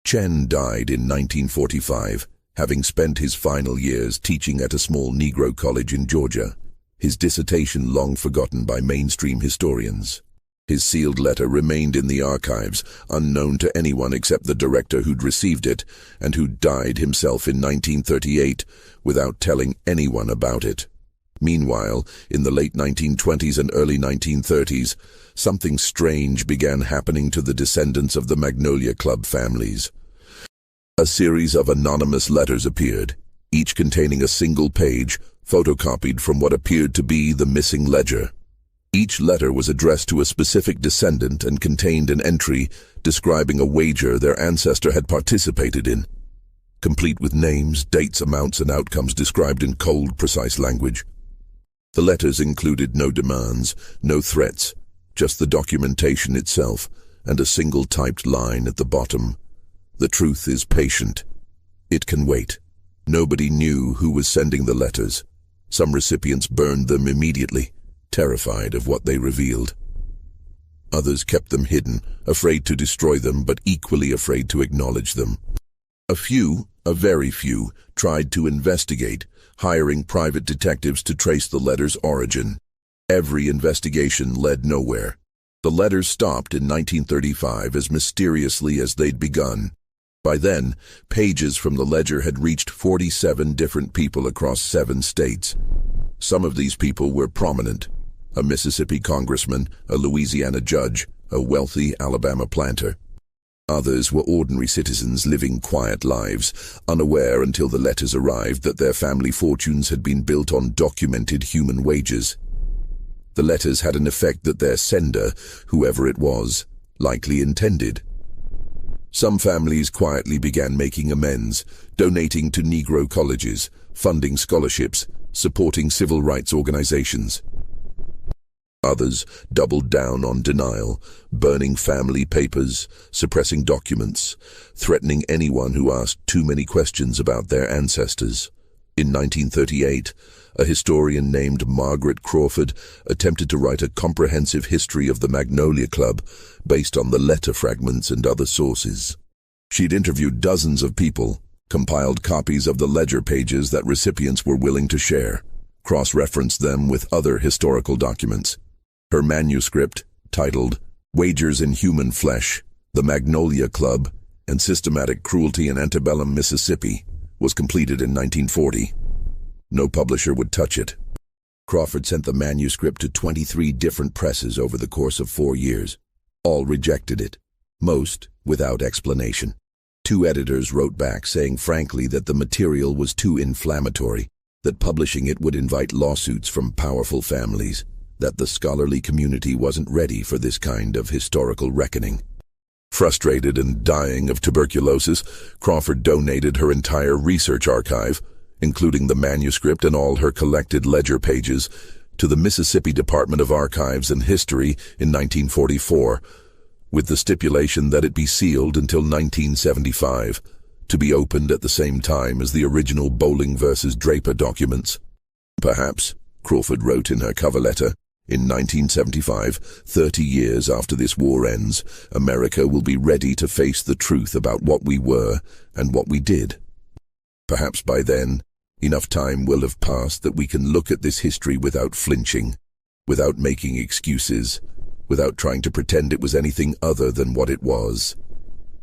Chen died in 1945, having spent his final years teaching at a small Negro college in Georgia, his dissertation long forgotten by mainstream historians. His sealed letter remained in the archives, unknown to anyone except the director who'd received it, and who died himself in 1938 without telling anyone about it. Meanwhile, in the late 1920s and early 1930s, something strange began happening to the descendants of the Magnolia Club families. A series of anonymous letters appeared, each containing a single page, photocopied from what appeared to be the missing ledger. Each letter was addressed to a specific descendant and contained an entry describing a wager their ancestor had participated in, complete with names, dates, amounts, and outcomes described in cold, precise language. The letters included no demands, no threats, just the documentation itself, and a single typed line at the bottom. The truth is patient. It can wait. Nobody knew who was sending the letters. Some recipients burned them immediately, terrified of what they revealed. Others kept them hidden, afraid to destroy them, but equally afraid to acknowledge them. A few, a very few, tried to investigate, hiring private detectives to trace the letters' origin. Every investigation led nowhere. The letters stopped in 1935 as mysteriously as they'd begun. By then, pages from the ledger had reached 47 different people across 7 states. Some of these people were prominent: a Mississippi congressman, a Louisiana judge, a wealthy Alabama planter. Others were ordinary citizens living quiet lives, unaware until the letters arrived that their family fortunes had been built on documented human wages. The letters had an effect that their sender, whoever it was, likely intended. Some families quietly began making amends, donating to Negro colleges, funding scholarships, supporting civil rights organizations. Others doubled down on denial, burning family papers, suppressing documents, threatening anyone who asked too many questions about their ancestors. In 1938, a historian named Margaret Crawford attempted to write a comprehensive history of the Magnolia Club based on the letter fragments and other sources. She'd interviewed dozens of people, compiled copies of the ledger pages that recipients were willing to share, cross-referenced them with other historical documents. Her manuscript, titled Wagers in Human Flesh, The Magnolia Club, and Systematic Cruelty in Antebellum Mississippi, was completed in 1940. No publisher would touch it. Crawford sent the manuscript to 23 different presses over the course of 4 years. All rejected it, most without explanation. 2 editors wrote back saying frankly that the material was too inflammatory, that publishing it would invite lawsuits from powerful families, that the scholarly community wasn't ready for this kind of historical reckoning. Frustrated and dying of tuberculosis, Crawford donated her entire research archive, including the manuscript and all her collected ledger pages, to the Mississippi Department of Archives and History in 1944, with the stipulation that it be sealed until 1975, to be opened at the same time as the original Bowling versus Draper documents. Perhaps, Crawford wrote in her cover letter, in 1975, 30 years after this war ends, America will be ready to face the truth about what we were and what we did. Perhaps by then, enough time will have passed that we can look at this history without flinching, without making excuses, without trying to pretend it was anything other than what it was.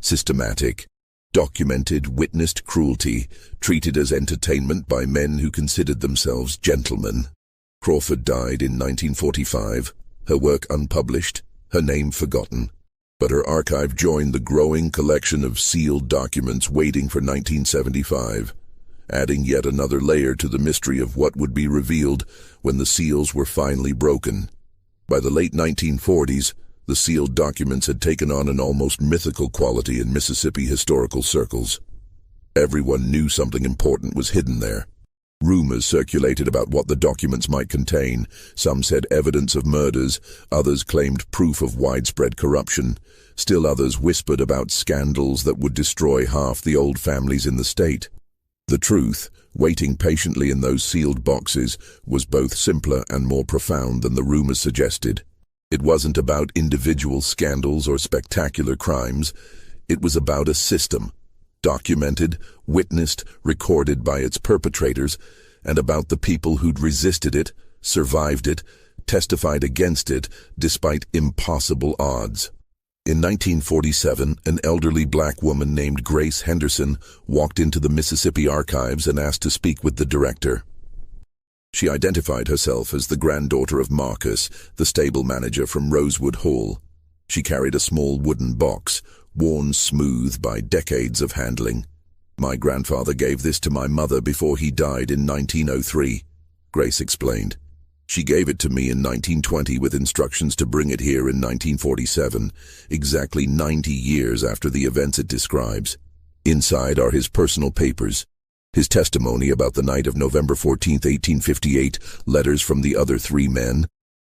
Systematic, documented, witnessed cruelty, treated as entertainment by men who considered themselves gentlemen. Crawford died in 1945, her work unpublished, her name forgotten, but her archive joined the growing collection of sealed documents waiting for 1975, adding yet another layer to the mystery of what would be revealed when the seals were finally broken. By the late 1940s, the sealed documents had taken on an almost mythical quality in Mississippi historical circles. Everyone knew something important was hidden there. Rumors circulated about what the documents might contain. Some said evidence of murders, others claimed proof of widespread corruption. Still others whispered about scandals that would destroy half the old families in the state. The truth, waiting patiently in those sealed boxes, was both simpler and more profound than the rumors suggested. It wasn't about individual scandals or spectacular crimes. It was about a system, documented, witnessed, recorded by its perpetrators, and about the people who'd resisted it, survived it, testified against it, despite impossible odds. In 1947, an elderly black woman named Grace Henderson walked into the Mississippi archives and asked to speak with the director. She identified herself as the granddaughter of Marcus, the stable manager from Rosewood Hall. She carried a small wooden box, worn smooth by decades of handling. "My grandfather gave this to my mother before he died in 1903, Grace explained. "She gave it to me in 1920 with instructions to bring it here in 1947, exactly 90 years after the events it describes. Inside are his personal papers, his testimony about the night of November 14, 1858, letters from the other 3 men,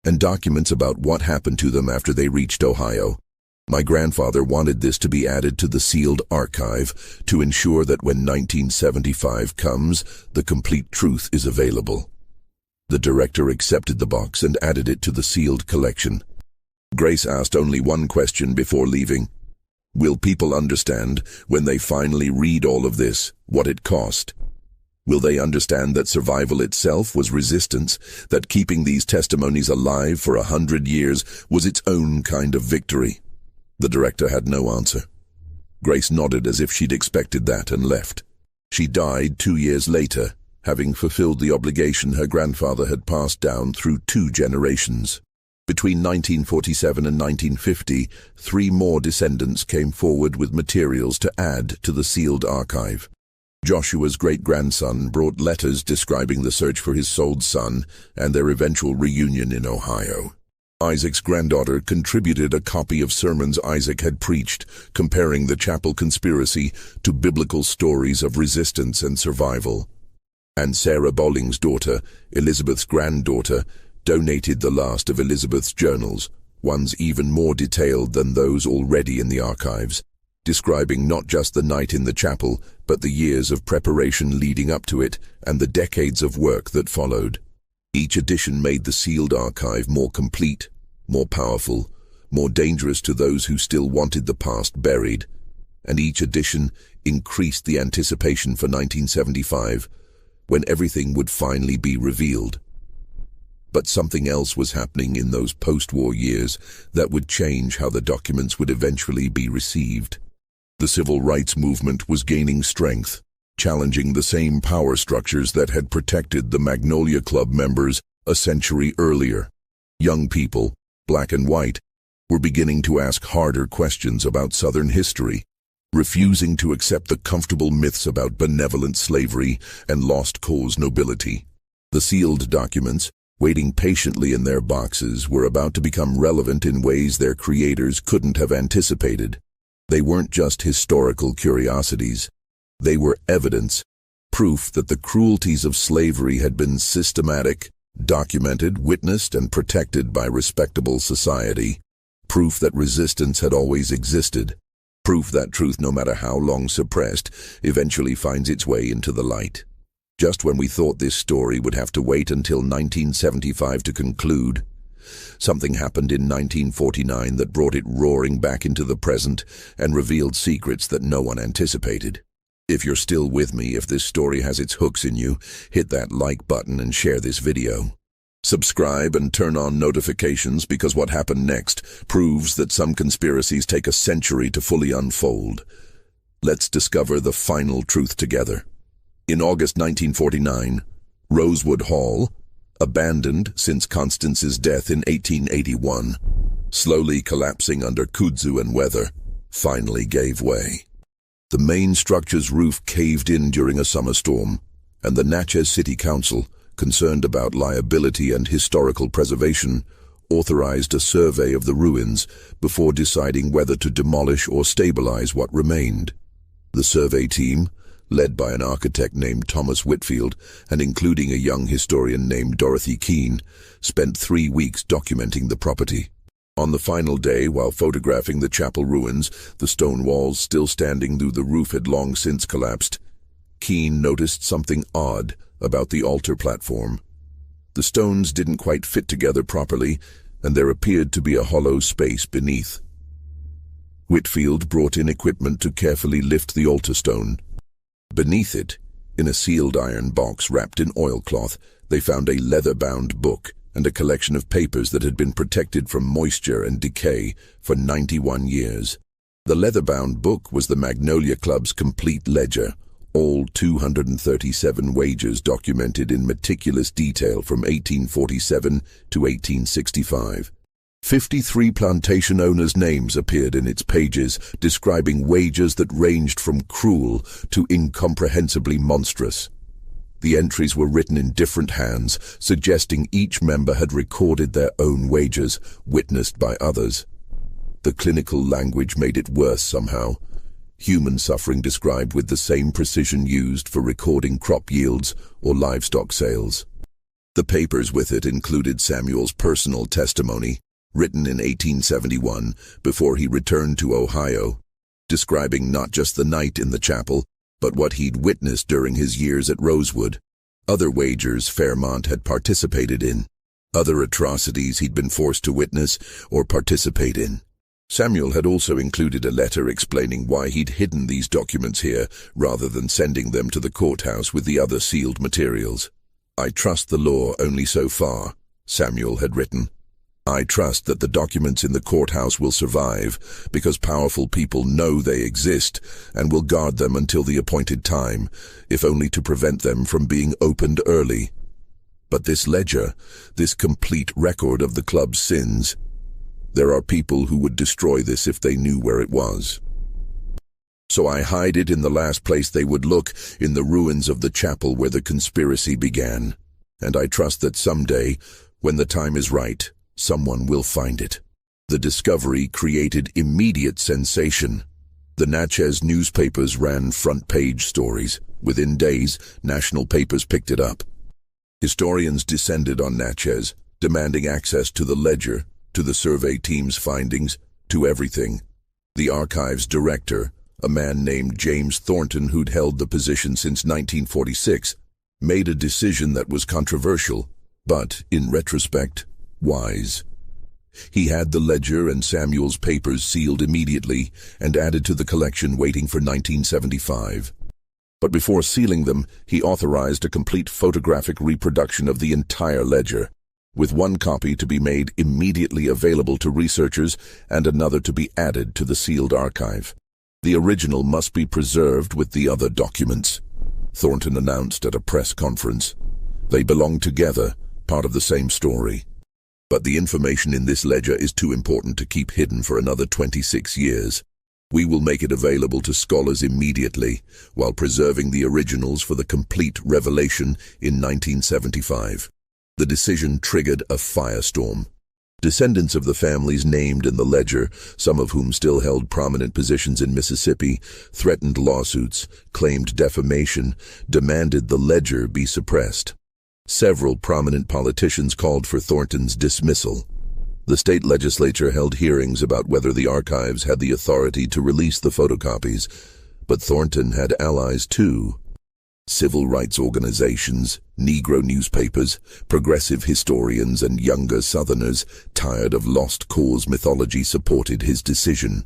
and documents about what happened to them after they reached Ohio. My grandfather wanted this to be added to the sealed archive to ensure that when 1975 comes, the complete truth is available." The director accepted the box and added it to the sealed collection. Grace asked only one question before leaving. "Will people understand, when they finally read all of this, what it cost? Will they understand that survival itself was resistance, that keeping these testimonies alive for 100 years was its own kind of victory?" The director had no answer. Grace nodded as if she'd expected that and left. She died 2 years later, having fulfilled the obligation her grandfather had passed down through 2 generations. Between 1947 and 1950, 3 more descendants came forward with materials to add to the sealed archive. Joshua's great-grandson brought letters describing the search for his sold son and their eventual reunion in Ohio. Isaac's granddaughter contributed a copy of sermons Isaac had preached, comparing the chapel conspiracy to biblical stories of resistance and survival. And Sarah Bolling's daughter, Elizabeth's granddaughter, donated the last of Elizabeth's journals, ones even more detailed than those already in the archives, describing not just the night in the chapel, but the years of preparation leading up to it and the decades of work that followed. Each edition made the sealed archive more complete, more powerful, more dangerous to those who still wanted the past buried, and each edition increased the anticipation for 1975, when everything would finally be revealed. But something else was happening in those post-war years that would change how the documents would eventually be received. The civil rights movement was gaining strength, challenging the same power structures that had protected the Magnolia Club members a century earlier. Young people, black and white, were beginning to ask harder questions about Southern history, refusing to accept the comfortable myths about benevolent slavery and lost cause nobility. The sealed documents, waiting patiently in their boxes, were about to become relevant in ways their creators couldn't have anticipated. They weren't just historical curiosities. They were evidence, proof that the cruelties of slavery had been systematic, documented, witnessed, and protected by respectable society. Proof that resistance had always existed. Proof that truth, no matter how long suppressed, eventually finds its way into the light. Just when we thought this story would have to wait until 1975 to conclude, something happened in 1949 that brought it roaring back into the present and revealed secrets that no one anticipated. If you're still with me, if this story has its hooks in you, hit that like button and share this video. Subscribe and turn on notifications, because what happened next proves that some conspiracies take a century to fully unfold. Let's discover the final truth together. In August 1949, Rosewood Hall, abandoned since Constance's death in 1881, slowly collapsing under kudzu and weather, finally gave way. The main structure's roof caved in during a summer storm, and the Natchez City Council, concerned about liability and historical preservation, authorized a survey of the ruins before deciding whether to demolish or stabilize what remained. The survey team, led by an architect named Thomas Whitfield and including a young historian named Dorothy Keene, spent 3 weeks documenting the property. On the final day, while photographing the chapel ruins, the stone walls still standing though the roof had long since collapsed, Keene noticed something odd about the altar platform. The stones didn't quite fit together properly, and there appeared to be a hollow space beneath. Whitfield brought in equipment to carefully lift the altar stone. Beneath it, in a sealed iron box wrapped in oilcloth, they found a leather-bound book and a collection of papers that had been protected from moisture and decay for 91 years. The leather-bound book was the Magnolia Club's complete ledger, all 237 wagers documented in meticulous detail from 1847 to 1865. 53 plantation owners' names appeared in its pages, describing wagers that ranged from cruel to incomprehensibly monstrous. The entries were written in different hands, suggesting each member had recorded their own wagers, witnessed by others. The clinical language made it worse somehow. Human suffering described with the same precision used for recording crop yields or livestock sales. The papers with it included Samuel's personal testimony, written in 1871 before he returned to Ohio, describing not just the night in the chapel, but what he'd witnessed during his years at Rosewood, other wagers Fairmont had participated in, other atrocities he'd been forced to witness or participate in. Samuel had also included a letter explaining why he'd hidden these documents here rather than sending them to the courthouse with the other sealed materials. "I trust the law only so far," Samuel had written. "I trust that the documents in the courthouse will survive because powerful people know they exist and will guard them until the appointed time, if only to prevent them from being opened early." But this ledger, this complete record of the club's sins, there are people who would destroy this if they knew where it was. So I hide it in the last place they would look, in the ruins of the chapel where the conspiracy began. And I trust that someday, when the time is right, someone will find it. The discovery created immediate sensation. The Natchez newspapers ran front-page stories. Within days, national papers picked it up. Historians descended on Natchez, demanding access to the ledger, to the survey team's findings, to everything. The archive's director, a man named James Thornton who'd held the position since 1946, made a decision that was controversial, but, in retrospect, wise. He had the ledger and Samuel's papers sealed immediately and added to the collection waiting for 1975. But before sealing them, he authorized a complete photographic reproduction of the entire ledger, with one copy to be made immediately available to researchers and another to be added to the sealed archive. The original must be preserved with the other documents, Thornton announced at a press conference. They belong together, part of the same story. But the information in this ledger is too important to keep hidden for another 26 years. We will make it available to scholars immediately, while preserving the originals for the complete revelation in 1975. The decision triggered a firestorm. Descendants of the families named in the ledger, some of whom still held prominent positions in Mississippi, threatened lawsuits, claimed defamation, demanded the ledger be suppressed. Several prominent politicians called for Thornton's dismissal. The state legislature held hearings about whether the archives had the authority to release the photocopies, but Thornton had allies too. Civil rights organizations, Negro newspapers, progressive historians, and younger Southerners, tired of lost cause mythology, supported his decision.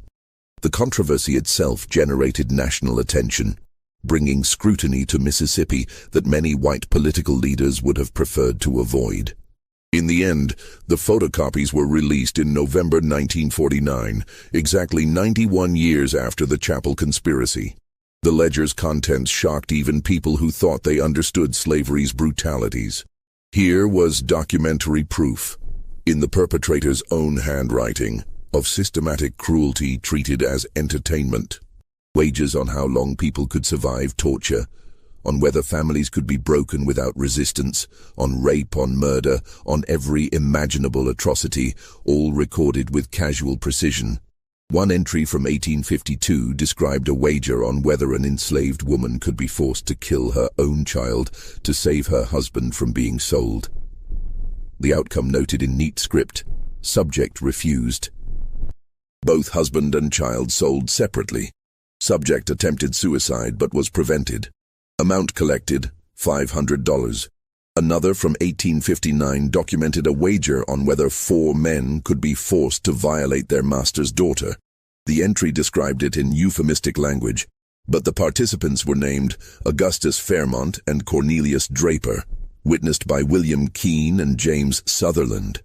The controversy itself generated national attention, bringing scrutiny to Mississippi that many white political leaders would have preferred to avoid. In the end, the photocopies were released in November 1949, exactly 91 years after the Chapel conspiracy. The ledger's contents shocked even people who thought they understood slavery's brutalities. Here was documentary proof, in the perpetrator's own handwriting, of systematic cruelty treated as entertainment. Wagers on how long people could survive torture, on whether families could be broken without resistance, on rape, on murder, on every imaginable atrocity, all recorded with casual precision. One entry from 1852 described a wager on whether an enslaved woman could be forced to kill her own child to save her husband from being sold. The outcome noted in neat script: subject refused. Both husband and child sold separately. Subject attempted suicide but was prevented. Amount collected, $500. Another from 1859 documented a wager on whether 4 men could be forced to violate their master's daughter. The entry described it in euphemistic language, but the participants were named Augustus Fairmont and Cornelius Draper, witnessed by William Keene and James Sutherland.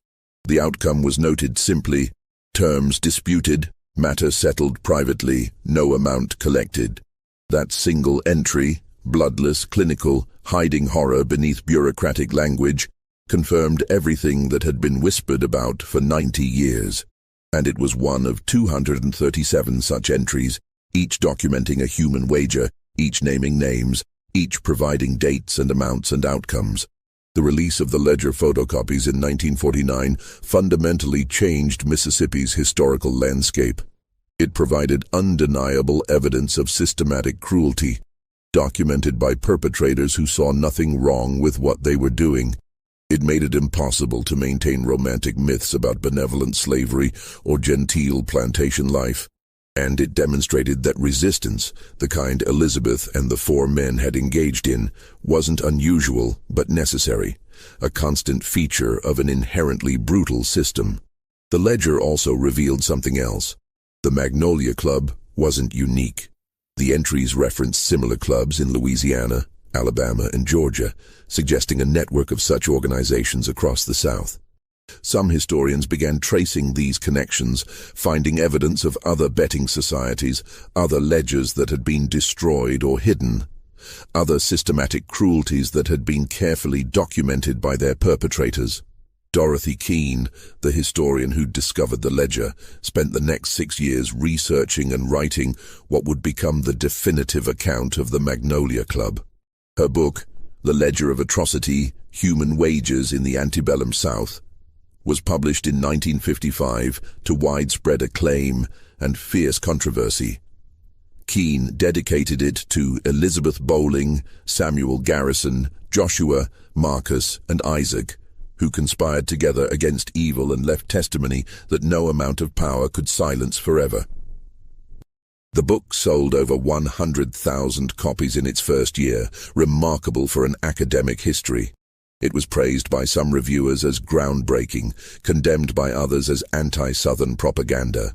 The outcome was noted simply: terms disputed, matter settled privately, no amount collected. That single entry, bloodless, clinical, hiding horror beneath bureaucratic language, confirmed everything that had been whispered about for 90 years. And it was one of 237 such entries, each documenting a human wager, each naming names, each providing dates and amounts and outcomes. The release of the ledger photocopies in 1949 fundamentally changed Mississippi's historical landscape. It provided undeniable evidence of systematic cruelty, documented by perpetrators who saw nothing wrong with what they were doing. It made it impossible to maintain romantic myths about benevolent slavery or genteel plantation life. And it demonstrated that resistance, the kind Elizabeth and the 4 men had engaged in, wasn't unusual but necessary, a constant feature of an inherently brutal system. The ledger also revealed something else. The Magnolia Club wasn't unique. The entries referenced similar clubs in Louisiana, Alabama, and Georgia, suggesting a network of such organizations across the South. Some historians began tracing these connections, finding evidence of other betting societies, other ledgers that had been destroyed or hidden. other systematic cruelties that had been carefully documented by their perpetrators. Dorothy Keene, the historian who discovered the ledger, spent the next 6 years researching and writing what would become the definitive account of the Magnolia Club. Her book, The Ledger of Atrocity, Human Wages in the Antebellum South, was published in 1955 to widespread acclaim and fierce controversy. Keene dedicated it to Elizabeth Bowling, Samuel Garrison, Joshua, Marcus, and Isaac, who conspired together against evil and left testimony that no amount of power could silence forever. The book sold over 100,000 copies in its first year, remarkable for an academic history. It was praised by some reviewers as groundbreaking, condemned by others as anti-Southern propaganda.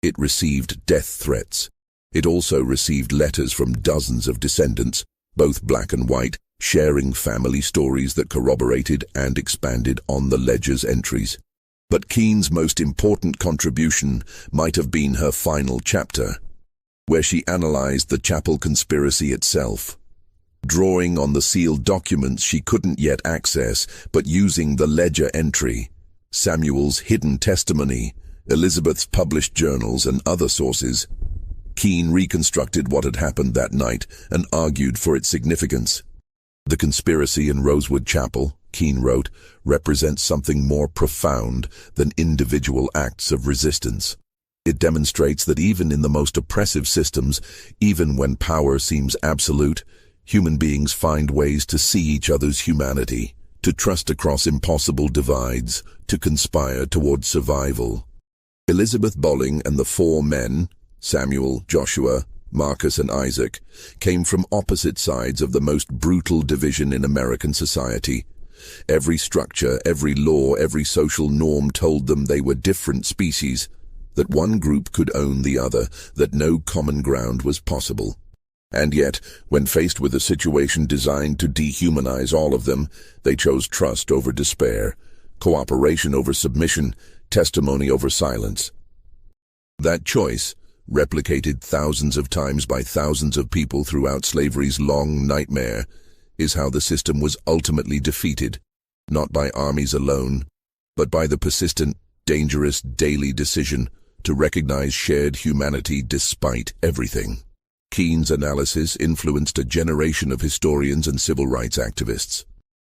It received death threats. It also received letters from dozens of descendants, both black and white, sharing family stories that corroborated and expanded on the ledger's entries. But Keene's most important contribution might have been her final chapter, where she analyzed the chapel conspiracy itself. Drawing on the sealed documents she couldn't yet access, but using the ledger entry, Samuel's hidden testimony, Elizabeth's published journals, and other sources, Keene reconstructed what had happened that night and argued for its significance. The conspiracy in Rosewood Chapel, Keene wrote, represents something more profound than individual acts of resistance. It demonstrates that even in the most oppressive systems, even when power seems absolute, human beings find ways to see each other's humanity, to trust across impossible divides, to conspire toward survival. Elizabeth Bowling and the 4 men, Samuel, Joshua, Marcus, and Isaac, came from opposite sides of the most brutal division in American society. Every structure, every law, every social norm told them they were different species, that one group could own the other, that no common ground was possible. And yet, when faced with a situation designed to dehumanize all of them, they chose trust over despair, cooperation over submission, testimony over silence. That choice, replicated thousands of times by thousands of people throughout slavery's long nightmare, is how the system was ultimately defeated, not by armies alone, but by the persistent, dangerous daily decision to recognize shared humanity despite everything. Keene's analysis influenced a generation of historians and civil rights activists.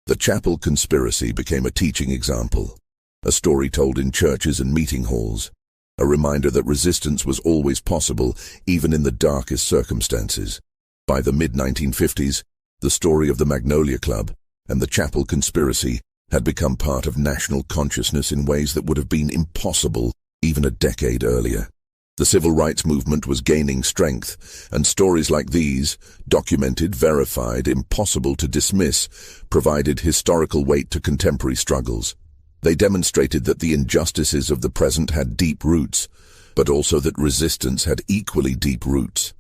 The chapel conspiracy became a teaching example, a story told in churches and meeting halls, a reminder that resistance was always possible, even in the darkest circumstances. By the mid-1950s, the story of the Magnolia Club and the chapel conspiracy had become part of national consciousness in ways that would have been impossible even a decade earlier. The civil rights movement was gaining strength, and stories like these, documented, verified, impossible to dismiss, provided historical weight to contemporary struggles. They demonstrated that the injustices of the present had deep roots, but also that resistance had equally deep roots.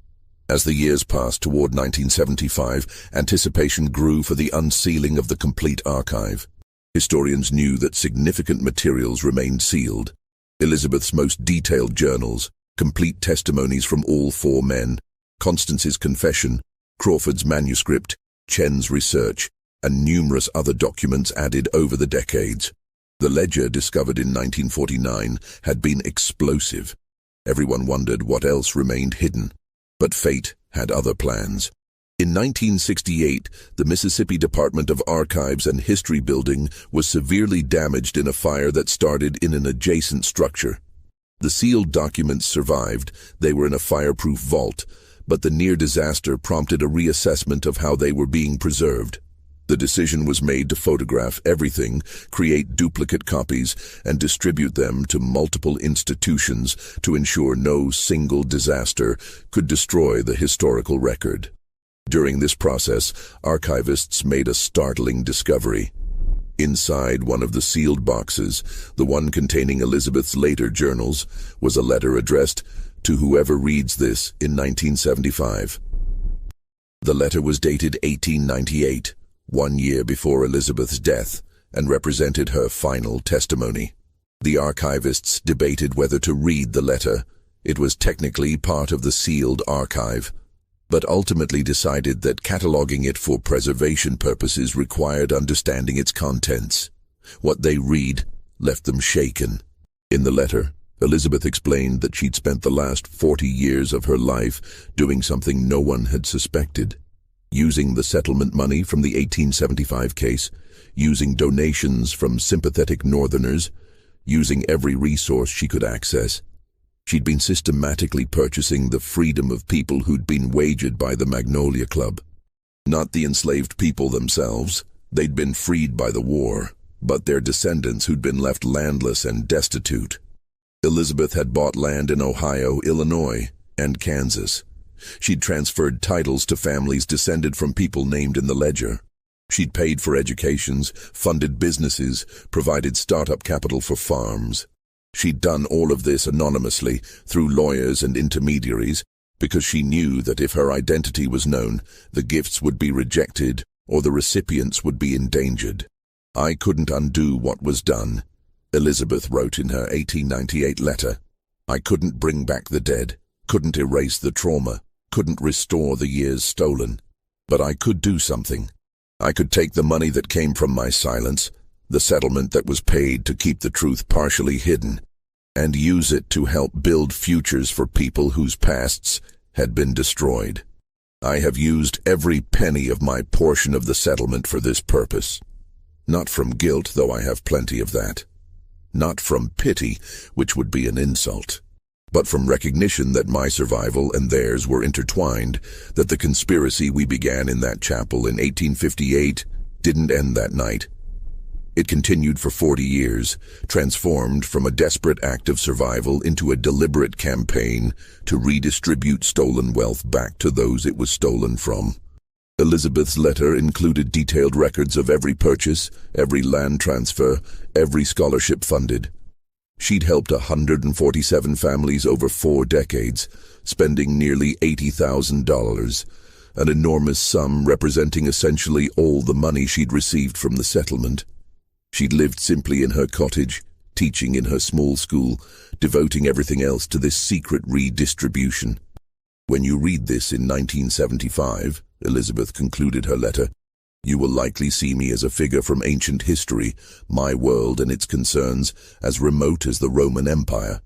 As the years passed toward 1975, anticipation grew for the unsealing of the complete archive. Historians knew that significant materials remained sealed. Elizabeth's most detailed journals, complete testimonies from all 4 men, Constance's confession, Crawford's manuscript, Chen's research, and numerous other documents added over the decades. The ledger, discovered in 1949, had been explosive. Everyone wondered what else remained hidden. But fate had other plans. In 1968, the Mississippi Department of Archives and History building was severely damaged in a fire that started in an adjacent structure. The sealed documents survived. They were in a fireproof vault, but the near disaster prompted a reassessment of how they were being preserved. The decision was made to photograph everything, create duplicate copies, and distribute them to multiple institutions to ensure no single disaster could destroy the historical record. During this process, archivists made a startling discovery. Inside one of the sealed boxes, the one containing Elizabeth's later journals, was a letter addressed to whoever reads this in 1975. The letter was dated 1898. 1 year before Elizabeth's death, and represented her final testimony. The archivists debated whether to read the letter. It was technically part of the sealed archive. but ultimately decided that cataloging it for preservation purposes required understanding its contents. What they read left them shaken. In the letter, Elizabeth explained that she'd spent the last 40 years of her life doing something no one had suspected. Using the settlement money from the 1875 case, using donations from sympathetic Northerners, using every resource she could access. She'd been systematically purchasing the freedom of people who'd been wagered by the Magnolia Club. Not the enslaved people themselves. They'd been freed by the war, but their descendants who'd been left landless and destitute. Elizabeth had bought land in Ohio, Illinois, and Kansas. She'd transferred titles to families descended from people named in the ledger. She'd paid for educations, funded businesses, provided startup capital for farms. She'd done all of this anonymously through lawyers and intermediaries because she knew that if her identity was known, the gifts would be rejected or the recipients would be endangered. "I couldn't undo what was done," Elizabeth wrote in her 1898 letter. "I couldn't bring back the dead, couldn't erase the trauma, couldn't restore the years stolen. But I could do something. I could take the money that came from my silence, the settlement that was paid to keep the truth partially hidden, and use it to help build futures for people whose pasts had been destroyed. I have used every penny of my portion of the settlement for this purpose. Not from guilt, though I have plenty of that. Not from pity, which would be an insult, but from recognition that my survival and theirs were intertwined, that the conspiracy we began in that chapel in 1858 didn't end that night. It continued for 40 years, transformed from a desperate act of survival into a deliberate campaign to redistribute stolen wealth back to those it was stolen from." Elizabeth's letter included detailed records of every purchase, every land transfer, every scholarship funded. She'd helped 147 families over 4 decades, spending nearly $80,000, an enormous sum representing essentially all the money she'd received from the settlement. She'd lived simply in her cottage, teaching in her small school, devoting everything else to this secret redistribution. "When you read this in 1975, Elizabeth concluded her letter, you will likely see me as a figure from ancient history, my world and its concerns as remote as the Roman Empire.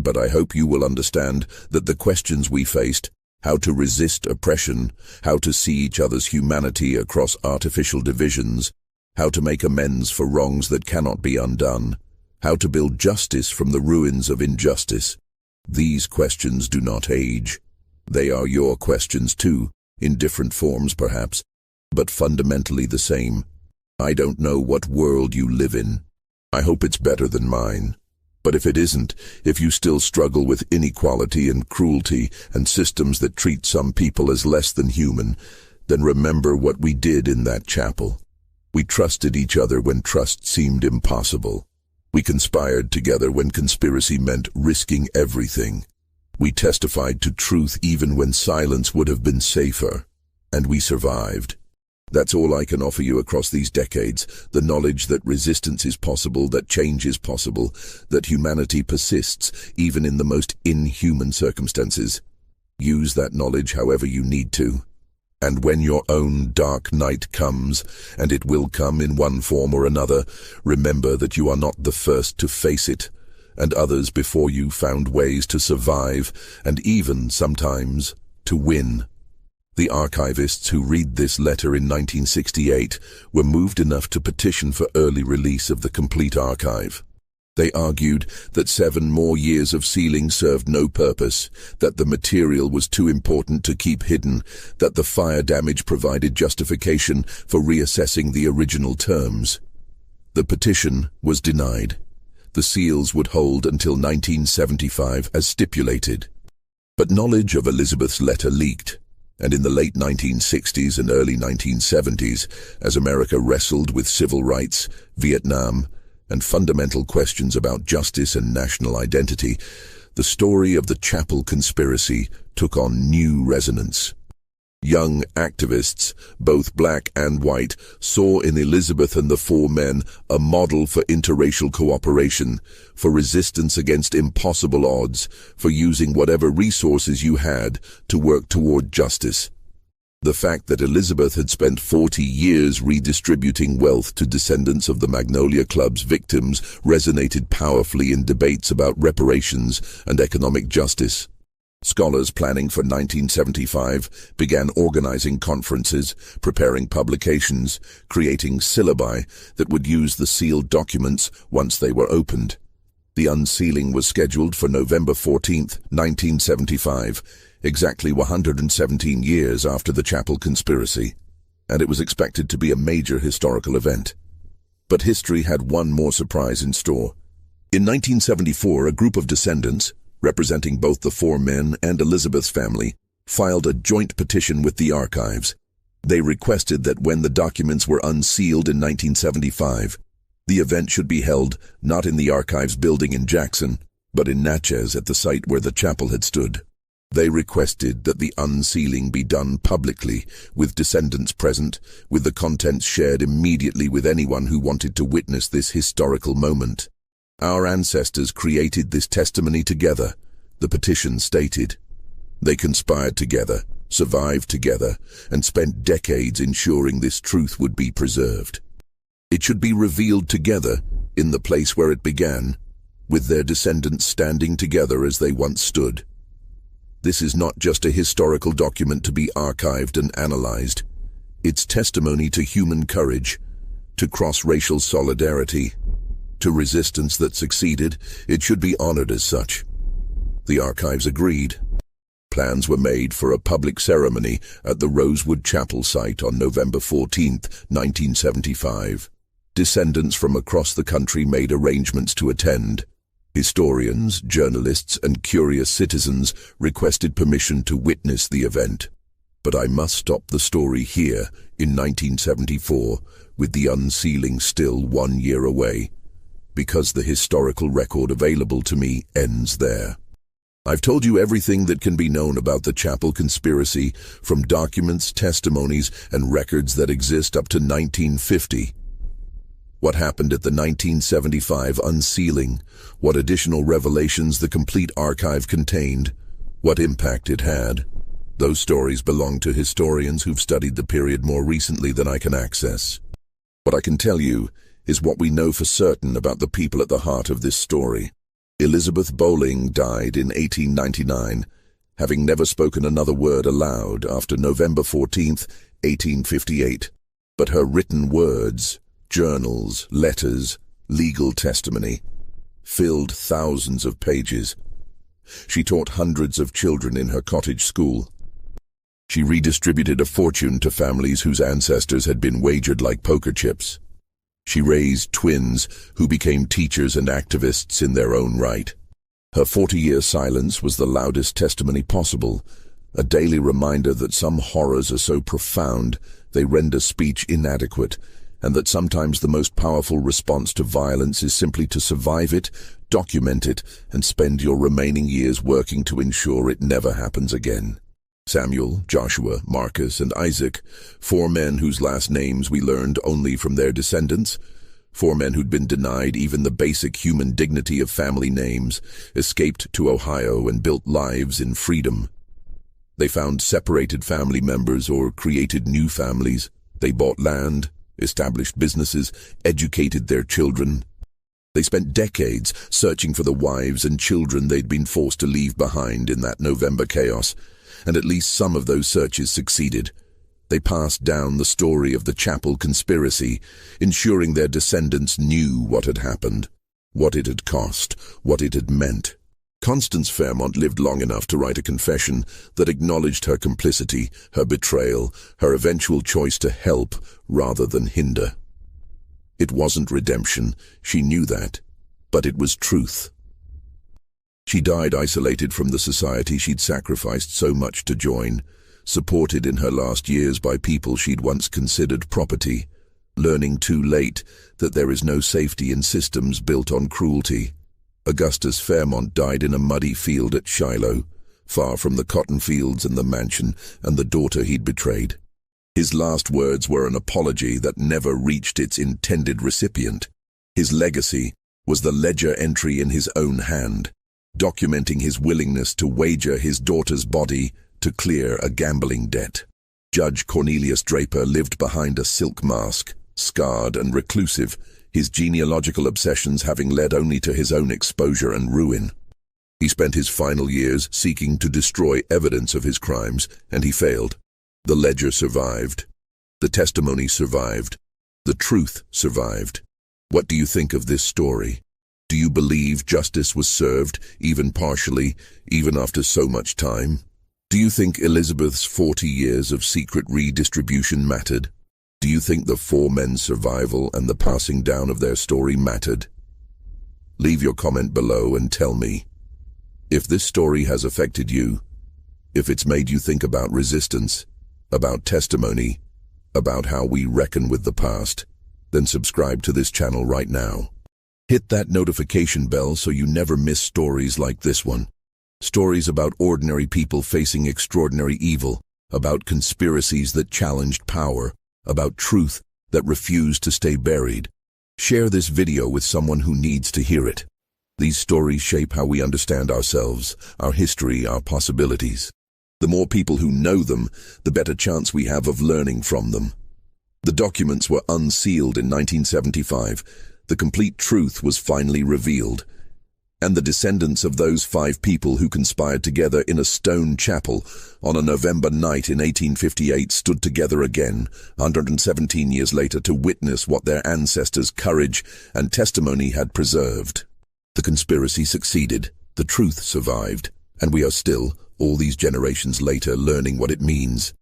But I hope you will understand that the questions we faced, how to resist oppression, how to see each other's humanity across artificial divisions, how to make amends for wrongs that cannot be undone, how to build justice from the ruins of injustice. These questions do not age. They are your questions too, in different forms perhaps, but fundamentally the same. I don't know what world you live in. I hope it's better than mine. But if it isn't, if you still struggle with inequality and cruelty and systems that treat some people as less than human, then remember what we did in that chapel. We trusted each other when trust seemed impossible. We conspired together when conspiracy meant risking everything. We testified to truth even when silence would have been safer. And we survived. That's all I can offer you across these decades, the knowledge that resistance is possible, that change is possible, that humanity persists even in the most inhuman circumstances. Use that knowledge however you need to. And when your own dark night comes, and it will come in one form or another, remember that you are not the first to face it, and others before you found ways to survive, and even, sometimes, to win. The archivists who read this letter in 1968 were moved enough to petition for early release of the complete archive. They argued that 7 more years of sealing served no purpose, that the material was too important to keep hidden, that the fire damage provided justification for reassessing the original terms. The petition was denied. The seals would hold until 1975 as stipulated. But knowledge of Elizabeth's letter leaked, and in the late 1960s and early 1970s, as America wrestled with civil rights, Vietnam, and fundamental questions about justice and national identity, the story of the Chapel conspiracy took on new resonance. Young activists, both black and white, saw in Elizabeth and the four men a model for interracial cooperation, for resistance against impossible odds, for using whatever resources you had to work toward justice. The fact that Elizabeth had spent 40 years redistributing wealth to descendants of the Magnolia Club's victims resonated powerfully in debates about reparations and economic justice. Scholars planning for 1975 began organizing conferences, preparing publications, creating syllabi that would use the sealed documents once they were opened. The unsealing was scheduled for November 14, 1975, exactly 117 years after the Chapel conspiracy, and it was expected to be a major historical event. But history had one more surprise in store. In 1974, a group of descendants, representing both the four men and Elizabeth's family, filed a joint petition with the archives. They requested that when the documents were unsealed in 1975, the event should be held not in the archives building in Jackson, but in Natchez at the site where the chapel had stood. They requested that the unsealing be done publicly, with descendants present, with the contents shared immediately with anyone who wanted to witness this historical moment. Our ancestors created this testimony together, the petition stated. They conspired together, survived together, and spent decades ensuring this truth would be preserved. It should be revealed together, in the place where it began, with their descendants standing together as they once stood. This is not just a historical document to be archived and analyzed. It's testimony to human courage, to cross-racial solidarity, to resistance that succeeded. It should be honored as such. The archives agreed. Plans were made for a public ceremony at the Rosewood Chapel site on November 14, 1975. Descendants from across the country made arrangements to attend. Historians, journalists, and curious citizens requested permission to witness the event. But I must stop the story here, in 1974, with the unsealing still 1 year away, because the historical record available to me ends there. I've told you everything that can be known about the Chapel conspiracy, from documents, testimonies, and records that exist up to 1950. What happened at the 1975 unsealing, what additional revelations the complete archive contained, what impact it had. Those stories belong to historians who've studied the period more recently than I can access. What I can tell you is what we know for certain about the people at the heart of this story. Elizabeth Bowling died in 1899, having never spoken another word aloud after November 14, 1858. But her written words, journals, letters, legal testimony, filled thousands of pages. She taught hundreds of children in her cottage school. She redistributed a fortune to families whose ancestors had been wagered like poker chips. She raised twins who became teachers and activists in their own right. Her 40-year silence was the loudest testimony possible, a daily reminder that some horrors are so profound they render speech inadequate, and that sometimes the most powerful response to violence is simply to survive it, document it, and spend your remaining years working to ensure it never happens again. Samuel, Joshua, Marcus, and Isaac, four men whose last names we learned only from their descendants, four men who'd been denied even the basic human dignity of family names, escaped to Ohio and built lives in freedom. They found separated family members or created new families. They bought land, established businesses, educated their children. They spent decades searching for the wives and children they'd been forced to leave behind in that November chaos, and at least some of those searches succeeded. They passed down the story of the Chapel conspiracy, ensuring their descendants knew what had happened, what it had cost, what it had meant. Constance Fairmont lived long enough to write a confession that acknowledged her complicity, her betrayal, her eventual choice to help rather than hinder. It wasn't redemption, she knew that, but it was truth. She died isolated from the society she'd sacrificed so much to join, supported in her last years by people she'd once considered property, learning too late that there is no safety in systems built on cruelty. Augustus Fairmont died in a muddy field at Shiloh, far from the cotton fields and the mansion and the daughter he'd betrayed. His last words were an apology that never reached its intended recipient. His legacy was the ledger entry in his own hand, documenting his willingness to wager his daughter's body to clear a gambling debt. Judge Cornelius Draper lived behind a silk mask, scarred and reclusive, his genealogical obsessions having led only to his own exposure and ruin. He spent his final years seeking to destroy evidence of his crimes, and he failed. The ledger survived. The testimony survived. The truth survived. What do you think of this story? Do you believe justice was served, even partially, even after so much time? Do you think Elizabeth's 40 years of secret redistribution mattered? Do you think the four men's survival and the passing down of their story mattered? Leave your comment below and tell me. If this story has affected you, if it's made you think about resistance, about testimony, about how we reckon with the past, then subscribe to this channel right now. Hit that notification bell so you never miss stories like this one. Stories about ordinary people facing extraordinary evil, about conspiracies that challenged power, about truth that refused to stay buried. Share this video with someone who needs to hear it. These stories shape how we understand ourselves, our history, our possibilities. The more people who know them, the better chance we have of learning from them. The documents were unsealed in 1975. The complete truth was finally revealed. And the descendants of those 5 people who conspired together in a stone chapel on a November night in 1858 stood together again, 117 years later, to witness what their ancestors' courage and testimony had preserved. The conspiracy succeeded, the truth survived, and we are still, all these generations later, learning what it means.